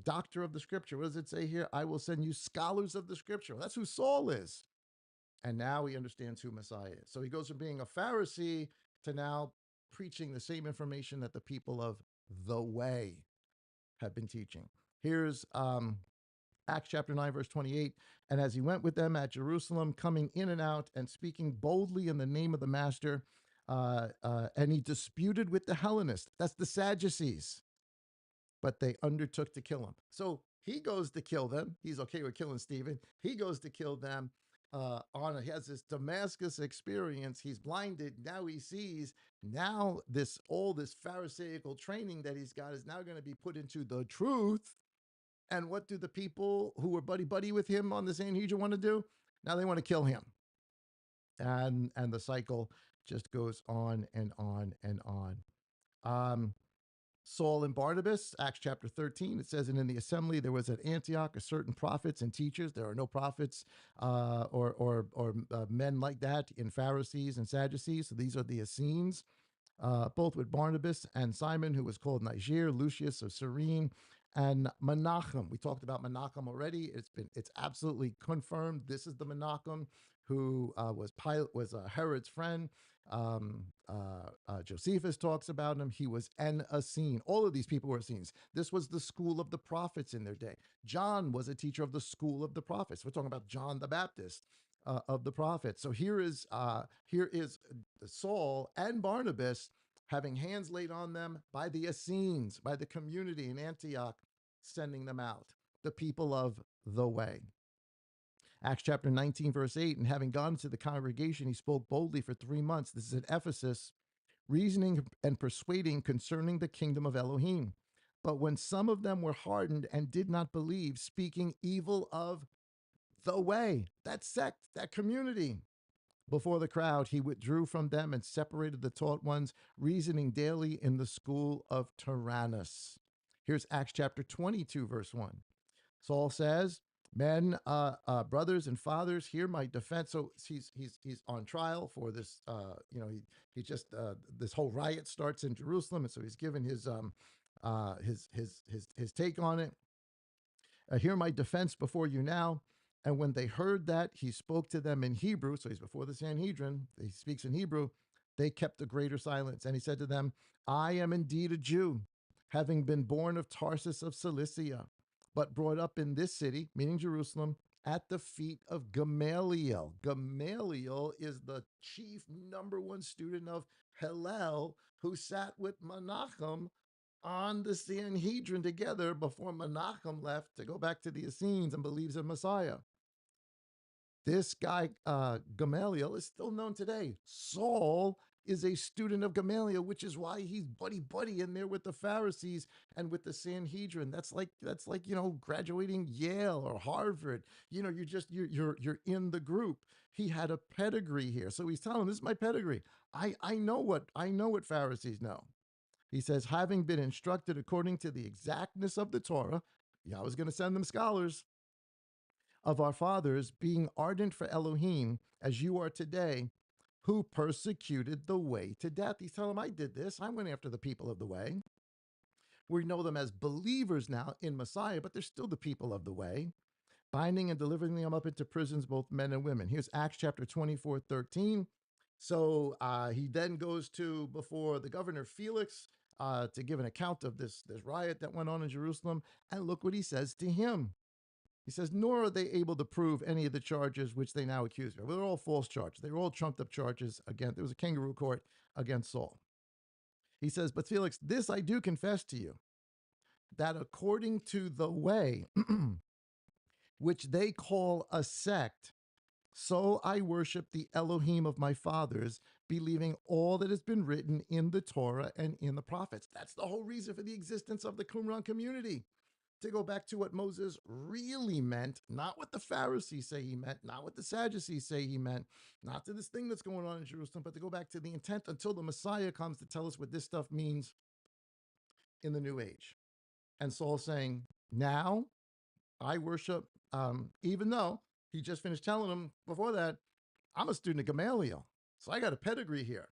doctor of the scripture. What does it say here? I will send you scholars of the scripture. Well, that's who Saul is. And now he understands who Messiah is. So he goes from being a Pharisee to now preaching the same information that the people of the way have been teaching. Here's Acts chapter 9, verse 28. And as he went with them at Jerusalem, coming in and out and speaking boldly in the name of the master, and he disputed with the Hellenists. That's the Sadducees, but they undertook to kill him. So he goes to kill them. He's okay with killing Stephen. He goes to kill them. He has this Damascus experience. He's blinded. Now he sees. Now all this Pharisaical training that he's got is now going to be put into the truth. And what do the people who were buddy buddy with him on the Sanhedrin want to do? Now they want to kill him. And the cycle just goes on and on and on. Saul and Barnabas, Acts chapter 13, it says, and in the assembly there was at Antioch a certain prophets and teachers. There are no prophets or men like that in Pharisees and Sadducees. So these are the Essenes, both with Barnabas and Simon, who was called Niger, Lucius of Cyrene, and Menachem. We talked about Menachem already. It's absolutely confirmed. This is the Menachem who was Herod's friend. Josephus talks about him. He was an Essene. All of these people were Essenes. This was the school of the prophets in their day. John was a teacher of the school of the prophets. We're talking about John the Baptist of the prophets. So here is Saul and Barnabas having hands laid on them by the Essenes, by the community in Antioch, sending them out, the people of the way. Acts chapter 19, verse 8, and having gone to the congregation, he spoke boldly for 3 months. This is at Ephesus, reasoning and persuading concerning the kingdom of Elohim. But when some of them were hardened and did not believe, speaking evil of the way, that sect, that community, before the crowd, he withdrew from them and separated the taught ones, reasoning daily in the school of Tyrannus. Here's Acts chapter 22, verse 1. Saul says, men, brothers and fathers, hear my defense. So he's on trial for this. He just this whole riot starts in Jerusalem, and so he's given his take on it. Hear my defense before you now. And when they heard that, he spoke to them in Hebrew. So he's before the Sanhedrin. He speaks in Hebrew. They kept a greater silence. And he said to them, I am indeed a Jew, having been born of Tarsus of Cilicia, but brought up in this city, meaning Jerusalem, at the feet of Gamaliel. Gamaliel is the chief number one student of Hillel, who sat with Menachem on the Sanhedrin together before Menachem left to go back to the Essenes and believes in Messiah. This guy, Gamaliel, is still known today. Saul is a student of Gamaliel, which is why he's buddy buddy in there with the Pharisees and with the Sanhedrin. That's like graduating Yale or Harvard. You're in the group. He had a pedigree here, so he's telling, "This is my pedigree. I know what Pharisees know." He says, having been instructed according to the exactness of the Torah, Yahweh was going to send them scholars of our fathers, being ardent for Elohim, as you are today, who persecuted the way to death. He's telling them, I did this. I went after the people of the way. We know them as believers now in Messiah, but they're still the people of the way, binding and delivering them up into prisons, both men and women. Here's Acts chapter 24:13. So he then goes to before the governor Felix to give an account of this riot that went on in Jerusalem. And look what he says to him. He says, nor are they able to prove any of the charges which they now accuse me of. They're all false charges. They were all trumped up charges. Again, there was a kangaroo court against Saul. He says, but Felix, this I do confess to you, that according to the way which they call a sect, so I worship the Elohim of my fathers, believing all that has been written in the Torah and in the prophets. That's the whole reason for the existence of the Qumran community. To go back to what Moses really meant, not what the Pharisees say he meant, not what the Sadducees say he meant, not to this thing that's going on in Jerusalem, but to go back to the intent until the Messiah comes to tell us what this stuff means in the new age. And Saul's saying, now I worship, even though he just finished telling him before that, I'm a student of Gamaliel. So I got a pedigree here.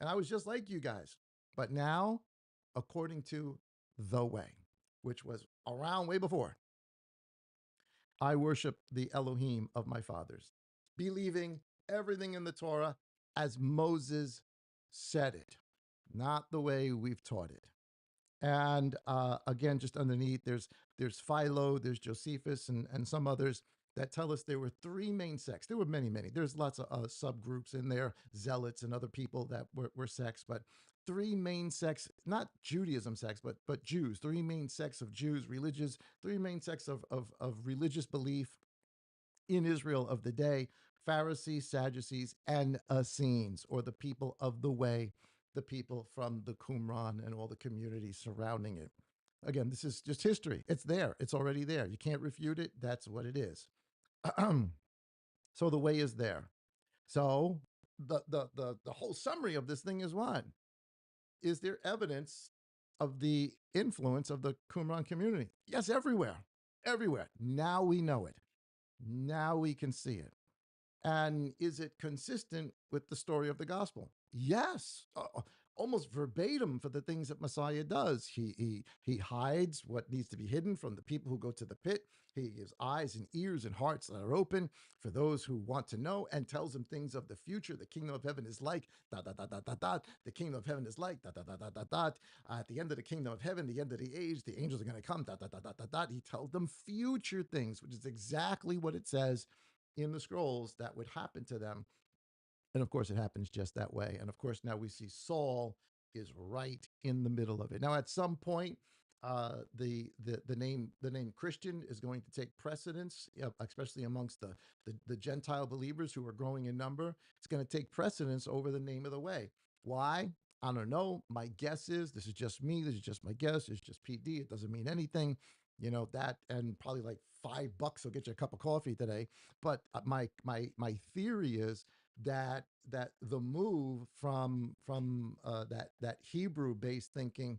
And I was just like you guys. But now, according to the way, which was around way before, I worship the Elohim of my fathers, believing everything in the Torah as Moses said it, not the way we've taught it. And again, just underneath, there's Philo, there's Josephus, and some others that tell us there were three main sects. There were many, many. There's lots of subgroups in there, zealots and other people that were sects, but three main sects, not Judaism sects, but Jews, three main sects of Jews, religious, three main sects of religious belief in Israel of the day: Pharisees, Sadducees, and Essenes, or the people of the way, the people from the Qumran and all the communities surrounding it. Again, this is just history. It's there. It's already there. You can't refute it. That's what it is. So the way is there. So the whole summary of this thing is what? Is there evidence of the influence of the Qumran community? Yes, everywhere. Everywhere. Now we know it. Now we can see it. And is it consistent with the story of the gospel? Yes, almost verbatim for the things that Messiah does. He hides what needs to be hidden from the people who go to the pit. He gives eyes and ears and hearts that are open for those who want to know, and tells them things of the future. The kingdom of heaven is like dot dot dot dot dot dot. The kingdom of heaven is like dot dot dot dot dot dot. At the end of the kingdom of heaven, the end of the age, the angels are going to come dot dot dot dot dot dot. He tells them future things, which is exactly what it says in the scrolls that would happen to them. And of course, it happens just that way. And of course, now we see Saul is right in the middle of it. Now, at some point, the name Christian is going to take precedence, especially amongst the Gentile believers who are growing in number. It's going to take precedence over the name of the way. Why? I don't know. My guess is, this is just me. This is just my guess. It's just PD. It doesn't mean anything. That, and probably like $5 will get you a cup of coffee today. But my theory is that the move from that Hebrew based thinking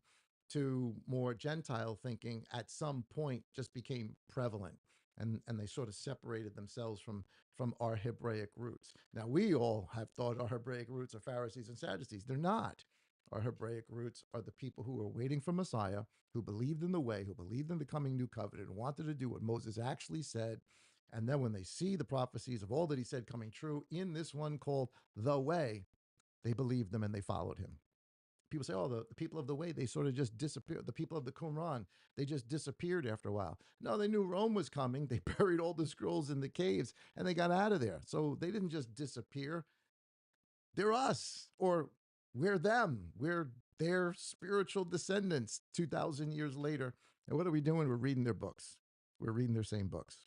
to more Gentile thinking at some point just became prevalent, and they sort of separated themselves from our Hebraic roots. Now we all have thought our Hebraic roots are Pharisees and Sadducees. They're not. Our Hebraic roots are the people who were waiting for Messiah, who believed in the way, who believed in the coming new covenant, and wanted to do what Moses actually said. And then when they see the prophecies of all that he said coming true in this one called the way, they believed them and they followed him. people say, oh, the people of the way, they sort of just disappeared. The people of the Qumran, they just disappeared after a while. No, they knew Rome was coming. They buried all the scrolls in the caves and they got out of there. So they didn't just disappear. They're us, or we're them. We're their spiritual descendants 2,000 years later. And what are we doing? We're reading their books. We're reading their same books.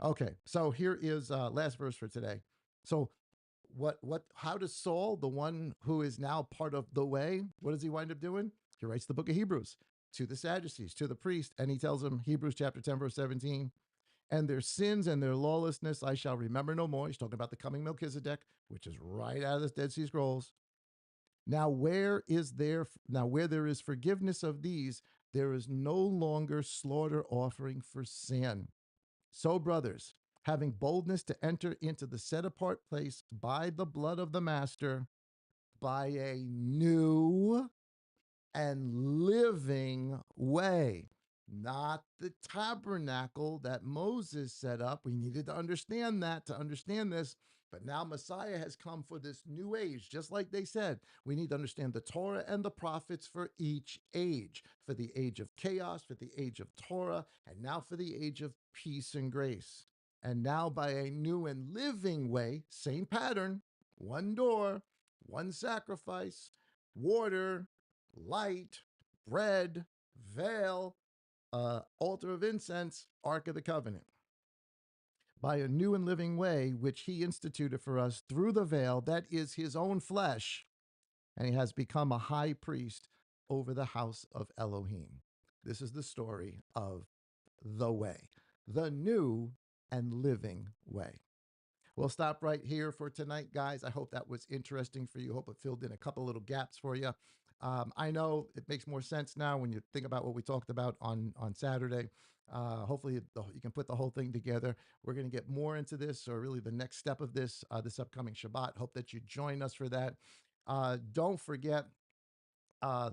Okay, so here is last verse for today. So how does Saul, the one who is now part of the way, what does he wind up doing? He writes the book of Hebrews to the Sadducees, to the priest, and he tells them, Hebrews chapter 10, verse 17, and their sins and their lawlessness I shall remember no more. He's talking about the coming Melchizedek, which is right out of the Dead Sea Scrolls. Where there is forgiveness of these, there is no longer slaughter offering for sin. So, brothers, having boldness to enter into the set apart place by the blood of the Master, by a new and living way, not the tabernacle that Moses set up. We needed to understand that to understand this. But now Messiah has come for this new age. Just like they said, we need to understand the Torah and the prophets for each age, for the age of chaos, for the age of Torah, and now for the age of peace and grace. And now by a new and living way, same pattern, one door, one sacrifice, water, light, bread, veil, altar of incense, Ark of the Covenant. By a new and living way, which he instituted for us through the veil, that is his own flesh, and he has become a high priest over the house of Elohim. This is the story of the way, the new and living way. We'll stop right here for tonight, guys. I hope that was interesting for you. Hope it filled in a couple little gaps for you. I know it makes more sense now when you think about what we talked about on Saturday. Hopefully, you can put the whole thing together. We're going to get more into this, or really the next step of this, this upcoming Shabbat. Hope that you join us for that. Don't forget,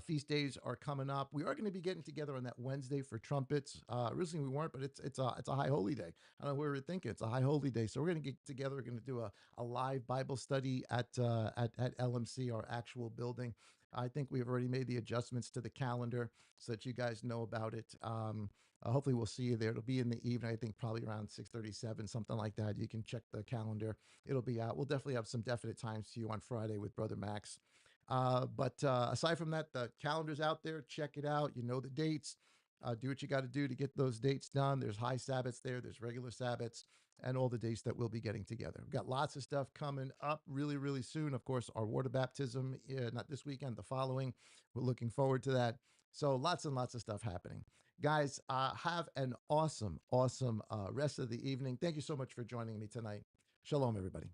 feast days are coming up. We are going to be getting together on that Wednesday for trumpets. Originally we weren't, but it's a high holy day. I don't know what we were thinking. It's a high holy day, so we're going to get together. We're going to do a live Bible study at LMC, our actual building. I think we've already made the adjustments to the calendar so that you guys know about it. Hopefully we'll see you there. It'll be in the evening. I think probably around 6:37, something like that. You can check the calendar. It'll be out. We'll definitely have some definite times to you on Friday with Brother Max. But aside from that, the calendar's out there. Check it out. You know the dates. Do what you got to do to get those dates done. There's high Sabbaths there. There's regular Sabbaths and all the dates that we'll be getting together. We've got lots of stuff coming up really, really soon. Of course, our water baptism, not this weekend, the following. We're looking forward to that. So lots and lots of stuff happening. Guys, have an awesome, awesome rest of the evening. Thank you so much for joining me tonight. Shalom, everybody.